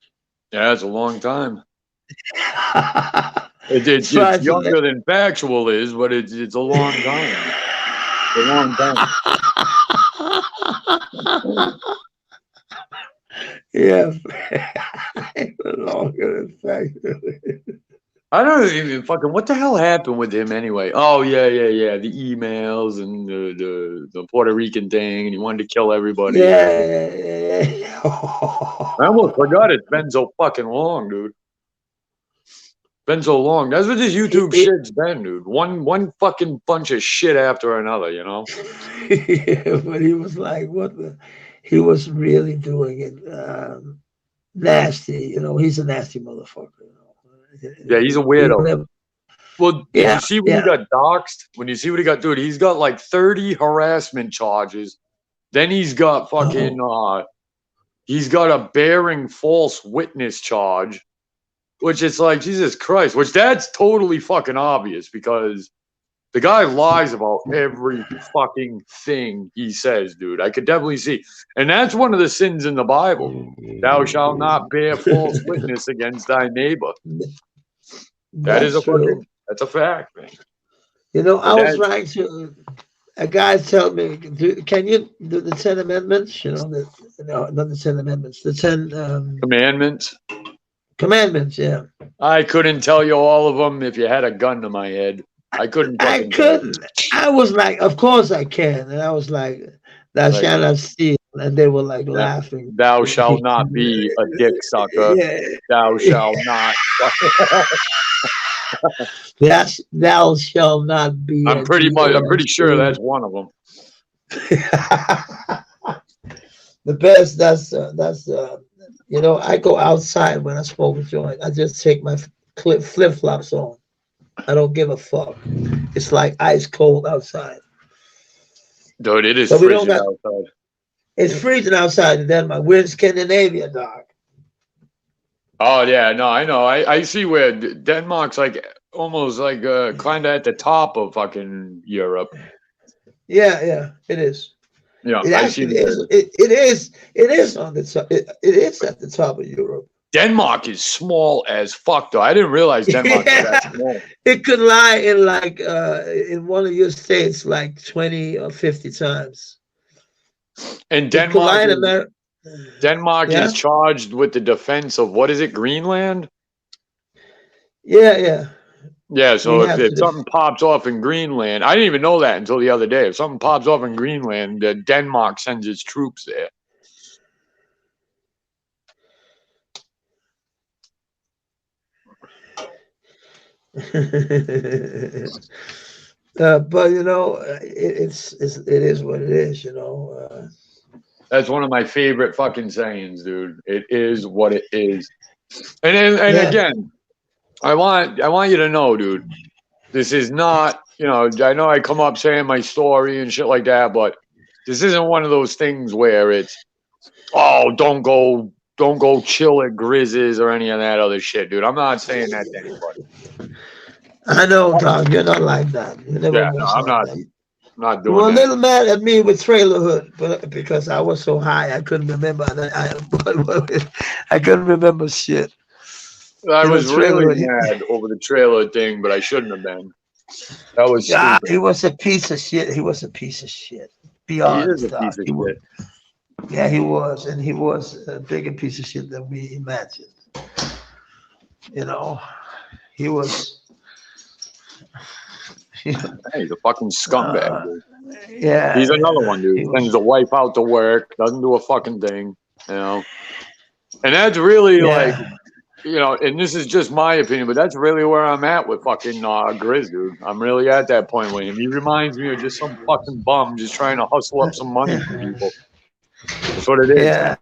Yeah, it's a long time. It's Try to younger than factual is, but it's a long time. A long time. Yeah, longer than factual. I don't even fucking what the hell happened with him anyway. Oh yeah. The emails and the Puerto Rican thing, and he wanted to kill everybody. Yeah. I almost forgot it's been so fucking long, dude. Been so long. That's what this YouTube shit's been, dude. One fucking bunch of shit after another, you know? Yeah, but he was like, what the? He was really doing it nasty. You know, he's a nasty motherfucker. You know? Yeah, he's a weirdo. Never, Well, did you see when yeah. he got doxxed? When you see what he got, dude, he's got like 30 harassment charges. Then he's got fucking, he's got a bearing false witness charge, which is like, Jesus Christ, which that's totally fucking obvious because the guy lies about every fucking thing he says, dude. I could definitely see. And that's one of the sins in the Bible. Thou shalt not bear false witness against thy neighbor. That is a fucking, that's a fact, man. You know, I was writing to a guy told me, can you do the 10 Amendments? You know, no, not the 10 Amendments, the 10 Commandments. Commandments, yeah. I couldn't tell you all of them if you had a gun to my head. I couldn't. I couldn't. I was like, of course I can. And I was like, thou shalt not steal. And they were like laughing. Thou shalt not be a dick sucker. Yeah. Thou shalt not. Yes, thou shalt not be. I'm pretty sure that's one of them. The best. That's you know, I go outside when I smoke a joint. I just take my flip flops on. I don't give a fuck. It's like ice cold outside. Dude, it is freezing outside. It's freezing outside in Denmark. We're in Scandinavia, dog. Oh yeah, no, I know. I see where Denmark's like almost like kind of at the top of fucking Europe. Yeah, it is. Yeah, it actually is. It is on the top. It is at the top of Europe. Denmark is small as fuck, though. I didn't realize Denmark was that small. It could lie in like in one of your states like 20 or 50 times. And Denmark is charged with the defense of what is it, Greenland? Yeah. Yeah, so if something pops off in Greenland, I didn't even know that until the other day. If something pops off in Greenland, Denmark sends its troops there. But you know, it is what it is. You know. That's one of my favorite fucking sayings, dude. It is what it is. And again, I want you to know, dude. This is not, you know. I know I come up saying my story and shit like that, but this isn't one of those things where it's, oh, don't go chill at Grizz's or any of that other shit, dude. I'm not saying that to anybody. I know, dog. You're not like that. I'm not doing that. You were a little mad at me with Trailer Hood, but because I was so high, I couldn't remember. I couldn't remember shit. I was really mad over the trailer thing, but I shouldn't have been. That was stupid. He was a piece of shit. Beyond he is a piece of shit. Yeah, he was, and he was a bigger piece of shit than we imagined. You know, he was. Hey, he's a fucking scumbag, dude. Yeah. He's another one, dude. Sends the wife out to work, doesn't do a fucking thing, you know. And that's really like, you know, and this is just my opinion, but that's really where I'm at with fucking Grizz, dude. I'm really at that point with him. He reminds me of just some fucking bum just trying to hustle up some money for people. That's what it is. Yeah.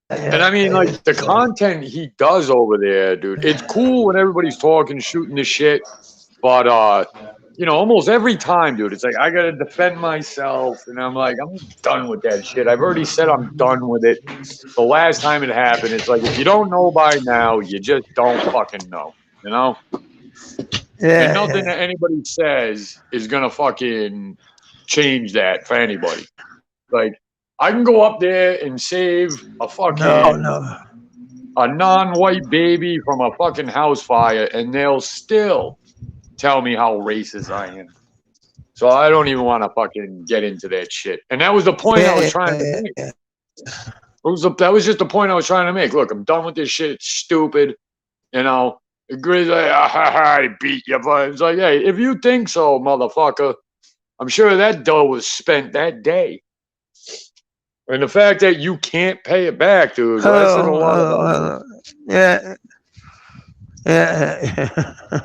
And I mean, like, the content he does over there, dude, it's cool when everybody's talking, shooting the shit, but, you know, almost every time, dude, it's like, I got to defend myself, and I'm like, I'm done with that shit. I've already said I'm done with it. The last time it happened, it's like, if you don't know by now, you just don't fucking know, you know? Yeah. And nothing that anybody says is going to fucking change that for anybody. Like, I can go up there and save a fucking a non-white baby from a fucking house fire, and they'll still tell me how racist I am. So I don't even want to fucking get into that shit. And that was the point I was trying to make. That was just the point I was trying to make. Look, I'm done with this shit. It's stupid. You know, Grizz like, I beat you. But it's like, hey, if you think so, motherfucker, I'm sure that dough was spent that day. And the fact that you can't pay it back, dude, that said a lot about it. Yeah.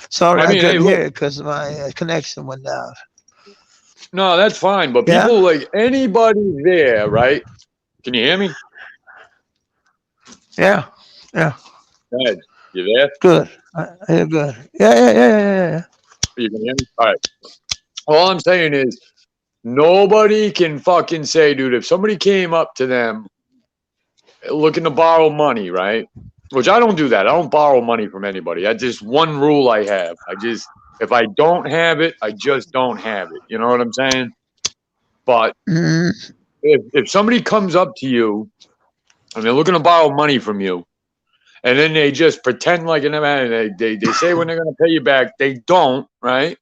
Sorry, I I mean, hey, couldn't look. hear it because my connection went down. No, that's fine. But Yeah. people like anybody there, right? Can you hear me? Yeah. Ed, you there? Good. You're good. Yeah. You can hear me? All right. All I'm saying is nobody can fucking say, dude, if somebody came up to them looking to borrow money, right? Which I don't do that. I don't borrow money from anybody. That's just one rule I have. If I don't have it, I just don't have it. You know what I'm saying? But if somebody comes up to you and they're looking to borrow money from you, and then they just pretend like they say when they're going to pay you back, they don't, right?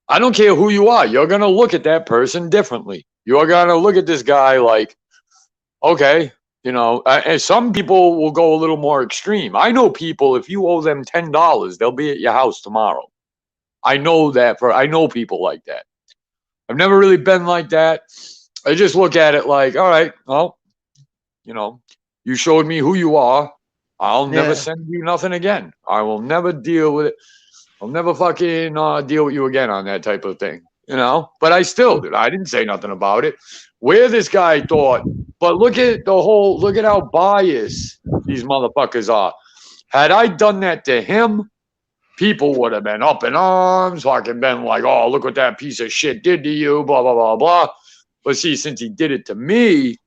I don't care who you are. You're going to look at that person differently. You're going to look at this guy like, okay, you know, and some people will go a little more extreme. I know people, if you owe them $10, they'll be at your house tomorrow. I know people like that. I've never really been like that. I just look at it like, all right, well, you know, you showed me who you are. I'll never send you nothing again. I will never deal with it. I'll never fucking deal with you again on that type of thing, you know? But I still did. I didn't say nothing about it. Where this guy thought, but look at how biased these motherfuckers are. Had I done that to him, people would have been up in arms, fucking been like, oh, look what that piece of shit did to you, blah, blah, blah, blah. But see, since he did it to me,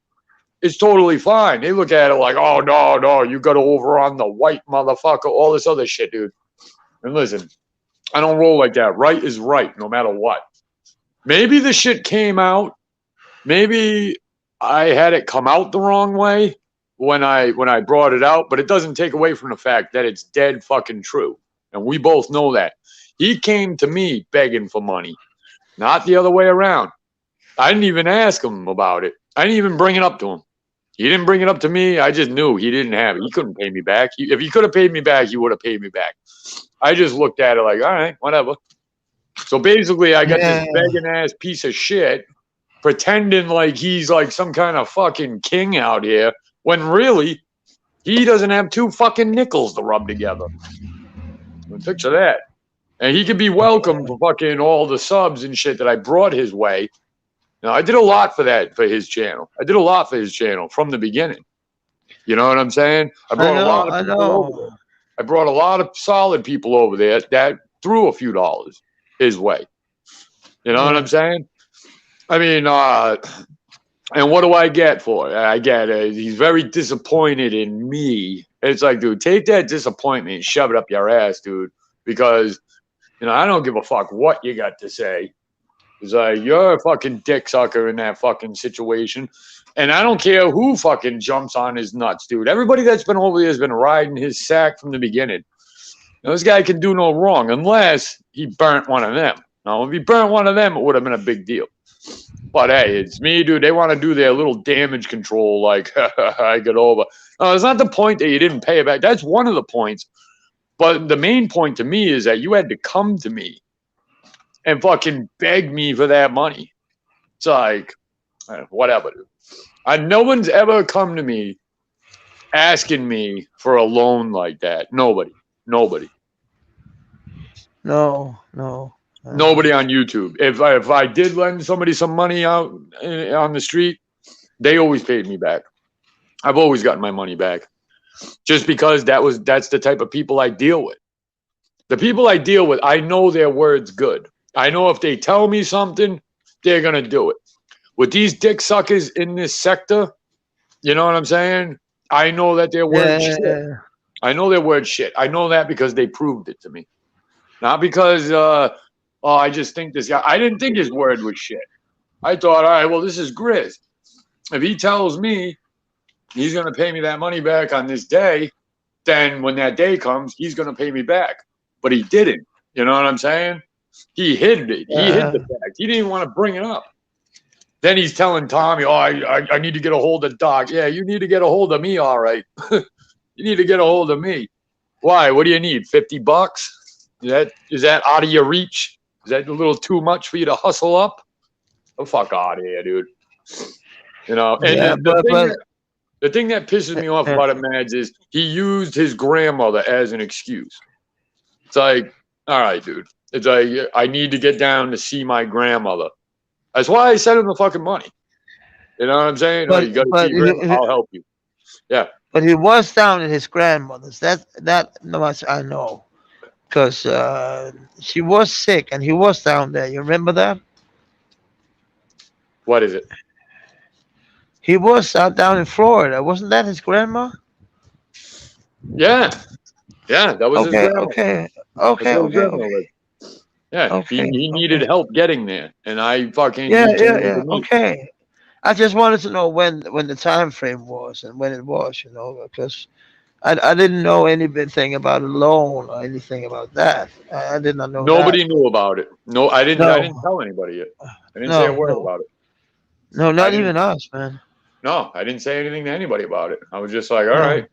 it's totally fine. They look at it like, oh, no, you got over on the white motherfucker, all this other shit, dude. And listen, I don't roll like that. Right is right, no matter what. Maybe the shit came out. Maybe I had it come out the wrong way when I brought it out, but it doesn't take away from the fact that it's dead fucking true. And we both know that. He came to me begging for money, not the other way around. I didn't even ask him about it. I didn't even bring it up to him. He didn't bring it up to me. I just knew he didn't have it. He couldn't pay me back. If he could have paid me back, he would have paid me back. I just looked at it like, all right, whatever. So basically, I got this begging ass piece of shit pretending like he's like some kind of fucking king out here when really he doesn't have two fucking nickels to rub together. Picture that. And he could be welcome for fucking all the subs and shit that I brought his way. Now, I did a lot for his channel. I did a lot for his channel from the beginning. You know what I'm saying? I brought a lot of people over there. I brought a lot of solid people over there that threw a few dollars his way. You know what I'm saying? I mean, and what do I get for it? I get he's very disappointed in me. It's like, dude, take that disappointment and shove it up your ass, dude. Because, you know, I don't give a fuck what you got to say. It's like, you're a fucking dick sucker in that fucking situation. And I don't care who fucking jumps on his nuts, dude. Everybody that's been over there has been riding his sack from the beginning. You know, this guy can do no wrong unless he burnt one of them. Now, if he burnt one of them, it would have been a big deal. But hey, it's me, dude. They want to do their little damage control like, I get over. No, it's not the point that you didn't pay it back. That's one of the points. But the main point to me is that you had to come to me and fucking beg me for that money. It's like, whatever, dude. No one's ever come to me asking me for a loan like that. Nobody. No. Nobody on YouTube. If I did lend somebody some money out on the street, they always paid me back. I've always gotten my money back. Just because that's the type of people I deal with. The people I deal with, I know their word's good. I know if they tell me something, they're going to do it. With these dick suckers in this sector, you know what I'm saying? I know that their word shit. I know their word shit. I know that because they proved it to me. Not because, I just think this guy. I didn't think his word was shit. I thought, all right, well, this is Grizz. If he tells me he's going to pay me that money back on this day. Then when that day comes, he's going to pay me back. But he didn't. You know what I'm saying? He hid it. He hid the fact. He didn't want to bring it up. Then he's telling Tommy, "Oh, I need to get a hold of Doc." Yeah, you need to get a hold of me, all right. You need to get a hold of me. Why? What do you need? $50? Is that out of your reach? Is that a little too much for you to hustle up? Oh, fuck out of here, dude. You know, and Yeah, the thing that pisses me off about it, Mads, is he used his grandmother as an excuse. It's like, all right, dude. It's like, I need to get down to see my grandmother. That's why I sent him the fucking money. You know what I'm saying? But- You got to but see your grandma, I'll help you. Yeah. But he was down at his grandmother's. That much I know, because she was sick and he was down there. You remember that? What is it? He was out down in Florida. Wasn't that his grandma? Yeah. Yeah, that was his Okay, grandma. okay, That's okay, where his okay, grandma okay. lived. Yeah, Okay, he needed okay. help getting there, and I fucking Yeah, he came yeah, to yeah. me. Okay. I just wanted to know when the time frame was and when it was, you know, because I didn't know anything about a loan or anything about that. I did not know that. Nobody knew about it. No, I didn't No, tell anybody yet. I didn't say a no, word no, about it. no, I not didn't. even us, man. No, I didn't say anything to anybody about it. I was just like, all No. right.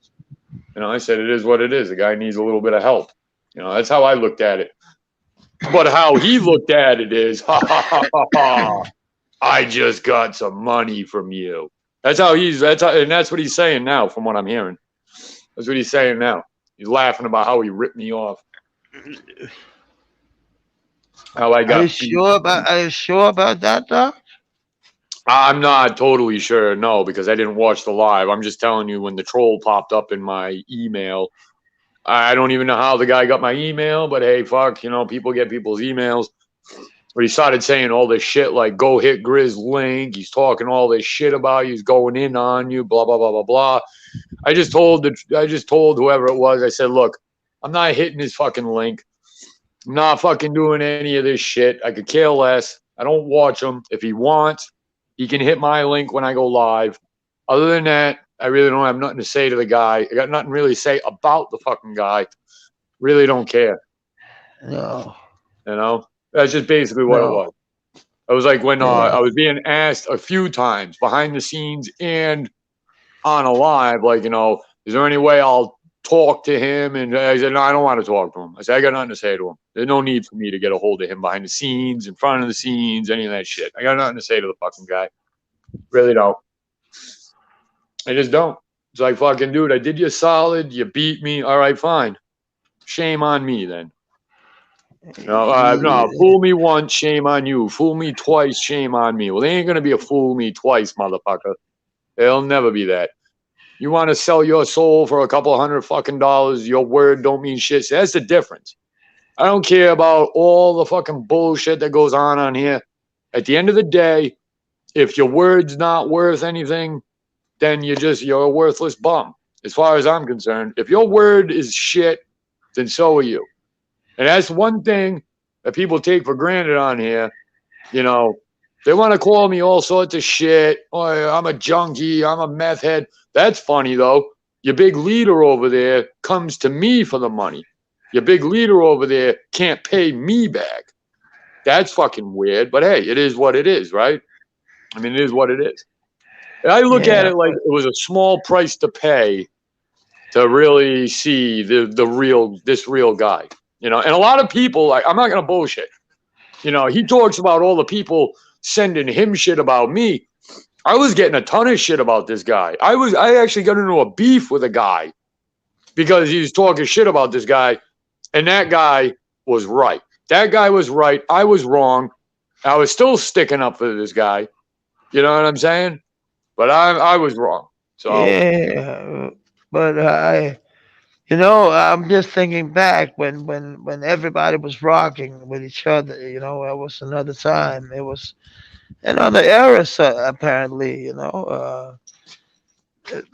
You know, I said it is what it is. The guy needs a little bit of help. You know, that's how I looked at it. But how he looked at it is, ha ha ha ha ha. I just got some money from you. And that's what he's saying now, from what I'm hearing. That's what he's saying now. He's laughing about how he ripped me off. How I got Are you beat. sure about that, Doc? I'm not totally sure, no, because I didn't watch the live. I'm just telling you when the troll popped up in my email. I don't even know how the guy got my email, but hey, fuck, you know, people get people's emails. But he started saying all this shit like, go hit Grizz link. He's talking all this shit about you. He's going in on you, blah, blah, blah, blah, blah. I just told whoever it was, I said, look, I'm not hitting his fucking link. I'm not fucking doing any of this shit. I could care less. I don't watch him. If he wants, he can hit my link when I go live. Other than that, I really don't have nothing to say to the guy. I got nothing really to say about the fucking guy. Really don't care. No. You know? That's just basically what it No. was. I was like when Yeah. I was being asked a few times behind the scenes and on a live, like, you know, is there any way I'll talk to him? And I said, no, I don't want to talk to him. I said, I got nothing to say to him. There's no need for me to get a hold of him behind the scenes, in front of the scenes, any of that shit. I got nothing to say to the fucking guy. Really don't. I just don't. It's like, fucking dude, I did you a solid. You beat me. All right, fine. Shame on me then. No, fool me once, shame on you. Fool me twice, shame on me. Well, they ain't gonna be a fool me twice, motherfucker. They'll never be that. You want to sell your soul for a couple $100 fucking dollars? Your word don't mean shit. See, that's the difference. I don't care about all the fucking bullshit that goes on here. At the end of the day, if your word's not worth anything, then you're a worthless bum. As far as I'm concerned, if your word is shit, then so are you. And that's one thing that people take for granted on here. You know, they want to call me all sorts of shit. Oh, I'm a junkie. I'm a meth head. That's funny, though. Your big leader over there comes to me for the money. Your big leader over there can't pay me back. That's fucking weird. But hey, it is what it is, right? I mean, it is what it is. And I look at it like it was a small price to pay to really see this real guy. You know, and a lot of people, like, I'm not going to bullshit. You know, he talks about all the people sending him shit about me. I was getting a ton of shit about this guy. I actually got into a beef with a guy because he was talking shit about this guy, and that guy was right. That guy was right. I was wrong. I was still sticking up for this guy. You know what I'm saying? But I was wrong. So Yeah, but you know, I'm just thinking back when everybody was rocking with each other. You know, it was another time. It was another era. Apparently, you know,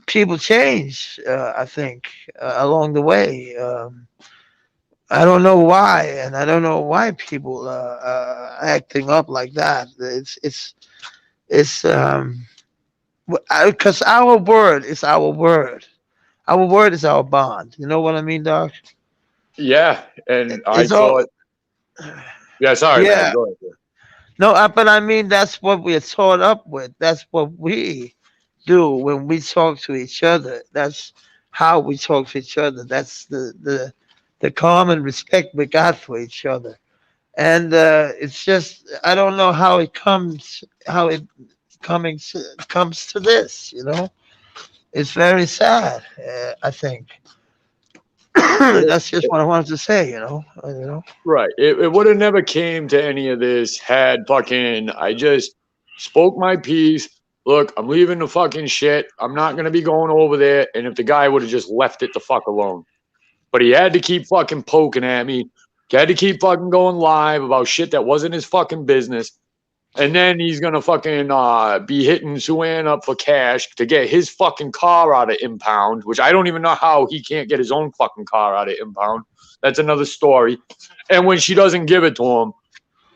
people change. I think along the way. I don't know why, and I don't know why people acting up like that. It's Because our word is our word. Our word is our bond. You know what I mean, Doc? Yeah, and I It's all. thought, yeah, sorry, man. Yeah. Go ahead. No, but I mean that's what we're taught up with. That's what we do when we talk to each other. That's how we talk to each other. That's the common respect we got for each other. And it's just I don't know how it comes, how it comes to this. You know, it's very sad. I think that's just what I wanted to say. You know. Right. It would have never came to any of this had fucking I just spoke my piece. Look, I'm leaving the fucking shit. I'm not gonna be going over there. And if the guy would have just left it the fuck alone. But he had to keep fucking poking at me. He had to keep fucking going live about shit that wasn't his fucking business. And then he's gonna fucking be hitting Sue-Ann up for cash to get his fucking car out of impound, which I don't even know how he can't get his own fucking car out of impound. That's another story. And when she doesn't give it to him,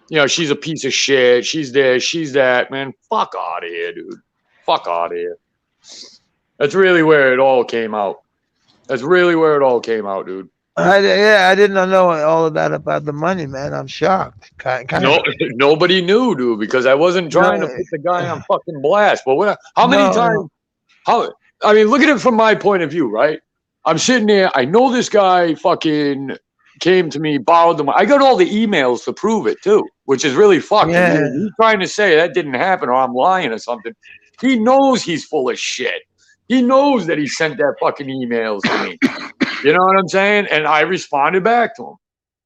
you know, she's a piece of shit. She's this, she's that. Man, fuck out of here, dude. Fuck out of here. That's really where it all came out. That's really where it all came out, dude. I didn't know all of that about the money, man. I'm shocked. Kind No, of. nobody knew, dude, because I wasn't trying to No, put the guy on fucking blast. But how many no, times? no. How? I mean, look at it from my point of view, right? I'm sitting there. I know this guy fucking came to me, borrowed the money. I got all the emails to prove it too, which is really fucked. Yeah, He's trying to say that didn't happen or I'm lying or something. He knows he's full of shit. He knows that he sent that fucking emails to me. You know what I'm saying? And I responded back to him.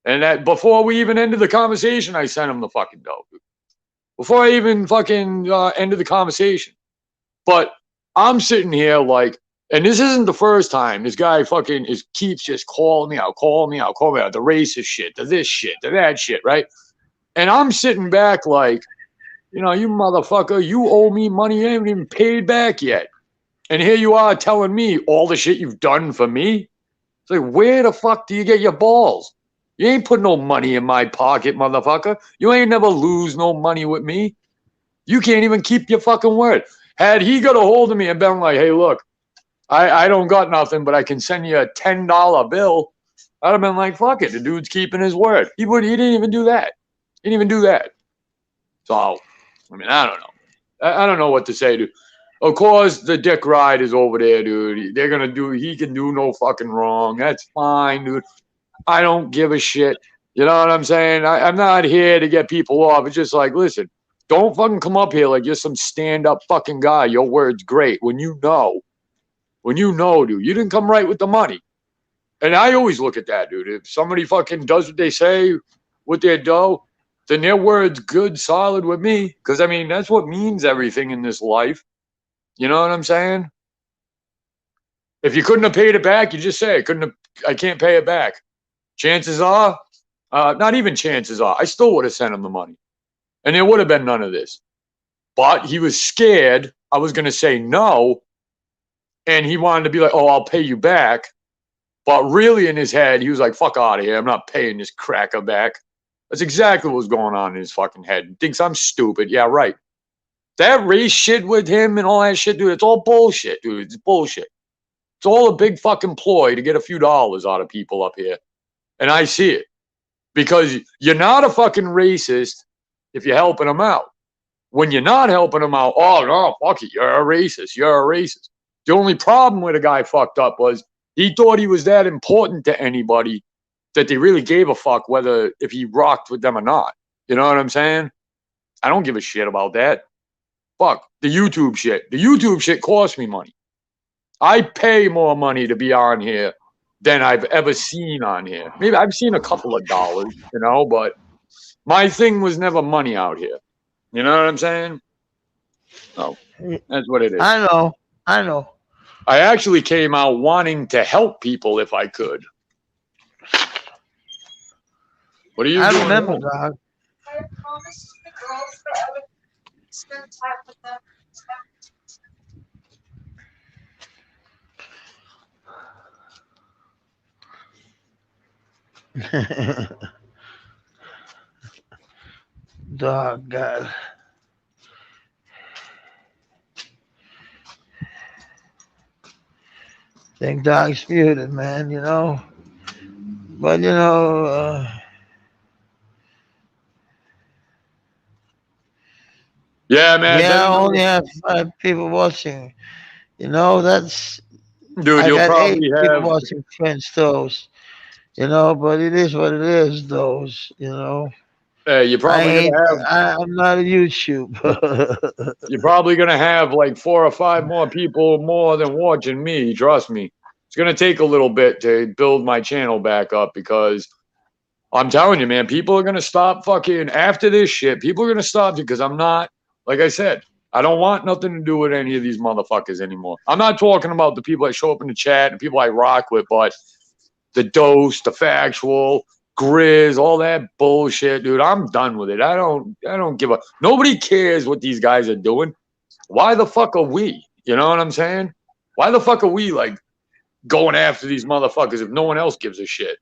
And that before we even ended the conversation, I sent him the fucking dope. Before I even fucking ended the conversation. But I'm sitting here like, and this isn't the first time this guy fucking keeps just calling me out, the racist shit, the this shit, the that shit, right? And I'm sitting back like, you know, you motherfucker, you owe me money, you haven't even paid back yet. And here you are telling me all the shit you've done for me. It's like, where the fuck do you get your balls? You ain't put no money in my pocket, motherfucker. You ain't never lose no money with me. You can't even keep your fucking word. Had he got a hold of me and been like, hey, look, I don't got nothing, but I can send you a $10 bill, I'd have been like, fuck it. The dude's keeping his word. He didn't even do that. He didn't even do that. So, I mean, I don't know. I don't know what to say, dude. Of course, the dick ride is over there, dude. He can do no fucking wrong. That's fine, dude. I don't give a shit. You know what I'm saying? I'm not here to get people off. It's just like, listen, don't fucking come up here like you're some stand-up fucking guy. Your word's great. When you know, dude, you didn't come right with the money. And I always look at that, dude. If somebody fucking does what they say with their dough, then their word's good, solid with me. Because, I mean, that's what means everything in this life. You know what I'm saying? If you couldn't have paid it back, you just say, I can't pay it back. Chances are, not even chances are, I still would have sent him the money. And there would have been none of this. But he was scared I was going to say no. And he wanted to be like, oh, I'll pay you back. But really in his head, he was like, fuck out of here. I'm not paying this cracker back. That's exactly what was going on in his fucking head. He thinks I'm stupid. Yeah, right. That race shit with him and all that shit, dude, it's all bullshit, dude. It's bullshit. It's all a big fucking ploy to get a few dollars out of people up here. And I see it. Because you're not a fucking racist if you're helping them out. When you're not helping them out, oh, no, fuck it, you're a racist. You're a racist. The only problem with the guy fucked up was he thought he was that important to anybody that they really gave a fuck whether if he rocked with them or not. You know what I'm saying? I don't give a shit about that. Fuck the YouTube shit. The YouTube shit costs me money. I pay more money to be on here than I've ever seen on here. Maybe I've seen a couple of dollars, you know, but my thing was never money out here. You know what I'm saying? No, that's what it is. I know. I actually came out wanting to help people if I could. What are you doing? I remember, dog. I promised the girls that I would spend time with them. Dog, God. Think Doc's muted, man. You know, but you know, Yeah, man. yeah, I Then, only have 5 people watching. You know, that's dude, I you'll got 8 probably people have. watching French toast. You know, but it is what it is. Those, you know, You're I probably ain't. gonna have. I'm not a YouTube. You're probably gonna have like 4 or 5 more people more than watching me. Trust me. It's gonna take a little bit to build my channel back up because I'm telling you, man, people are gonna stop fucking after this shit. People are gonna stop because I'm not, like I said, I don't want nothing to do with any of these motherfuckers anymore. I'm not talking about the people that show up in the chat and people I rock with, but the dose, the factual, Grizz, all that bullshit, dude. I'm done with it. I don't give a. Nobody cares what these guys are doing. Why the fuck are we? You know what I'm saying? Why the fuck are we like going after these motherfuckers if no one else gives a shit?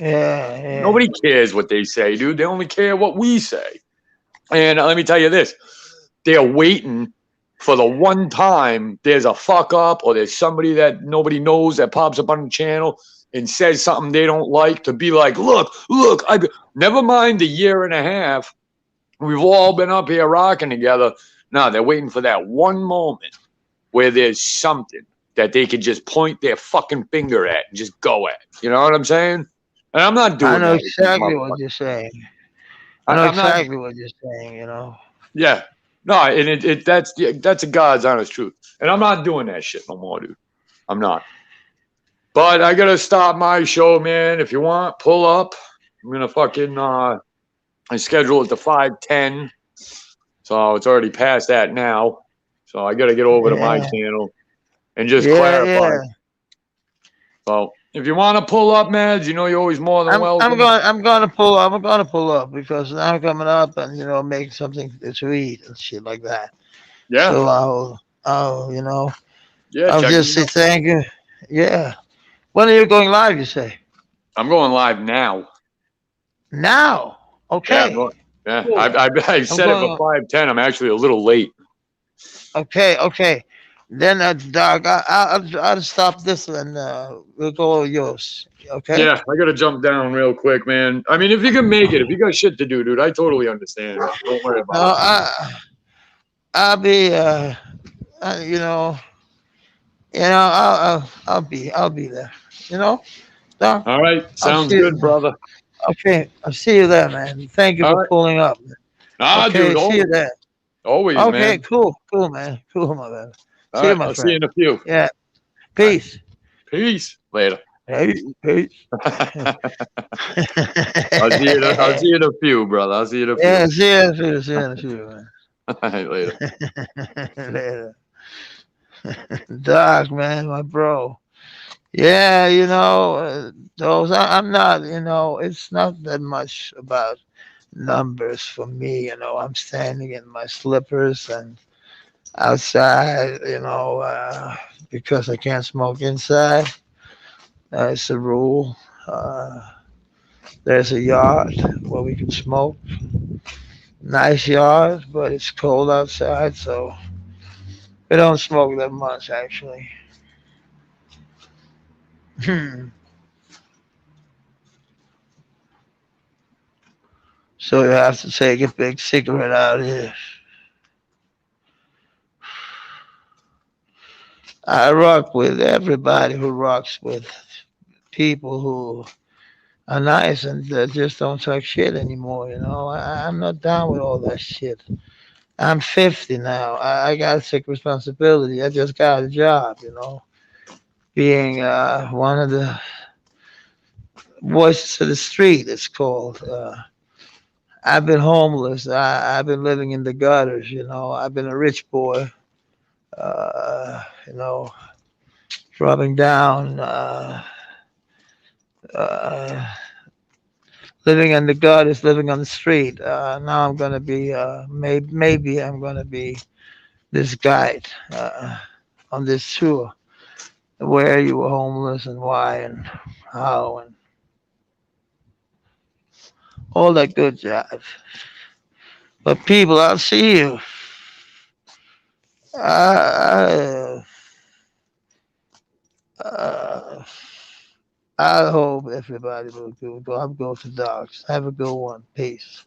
Yeah. Nobody cares what they say, dude. They only care what we say. And let me tell you this: they're waiting for the one time there's a fuck up or there's somebody that nobody knows that pops up on the channel and says something they don't like to be like, look, never mind the year and a half. We've all been up here rocking together. No, they're waiting for that one moment where there's something that they could just point their fucking finger at and just go at. You know what I'm saying? And I'm not doing I know that with these exactly what motherfuckers. you're saying. I know I'm not. exactly what you're saying. You know. Yeah. No, and that's a God's honest truth. And I'm not doing that shit no more, dude. I'm not. But I gotta stop my show, man. If you want, pull up. I'm gonna fucking I schedule it to 5:10. So it's already past that now. So I gotta get over to my Yeah. channel and just Yeah. clarify. Yeah. So if you want to pull up, Mads, you know you're always more than welcome. I'm gonna pull up because I'm coming up and you know make something to eat and shit like that. Yeah, So I'll you know yeah. I'll Check just me say out. thank you. Yeah. When are you going live? You say I'm going live now. now? Yeah, I'm Okay. going. Yeah, Cool. I I'm set it for going. 5:10. I'm actually a little late. Okay. Okay. Then Doc, I'll stop this and we'll go over yours. Okay. Yeah, I gotta jump down real quick, man. I mean, if you can make it, if you got shit to do, dude, I totally understand. Don't worry No, about it. I'll be you know. I'll be there. You know, Doc. All right, I'll sounds see you. good, brother. Okay, I'll see you there, man. Thank you All for right, pulling up. dude, Okay, see you always, there. always, Okay, man. cool, man. Cool, my man. All See you, right, my I'll see you friend. in a few. Yeah, All right, peace. peace. Later. Hey, peace. I'll see you in a few, brother. I'll see you in a Yeah, few. see you, man. All right, later. Later. Doc, man, my bro. Yeah, you know, those I'm not, you know, it's not that much about numbers for me. You know, I'm standing in my slippers and outside, you know, because I can't smoke inside. It's a rule. Uh, there's a yard where we can smoke. Nice yard, but it's cold outside, so we don't smoke that much actually. So you have to take a big cigarette out here. I rock with everybody who rocks with people who are nice and just don't talk shit anymore. You know, I'm not down with all that shit. I'm 50 now. I got to take responsibility. I just got a job. You know, being one of the voices of the street. It's called. I've been homeless. I've been living in the gutters. You know, I've been a rich boy. You know, dropping down. Uh, Living in the gutters, living on the street. Now I'm gonna be, maybe I'm gonna be this guide on this tour. Where you were homeless and why and how and all that good jive. But people, I'll see you. I, I hope everybody will do. I'm going to dogs. Have a good one. Peace.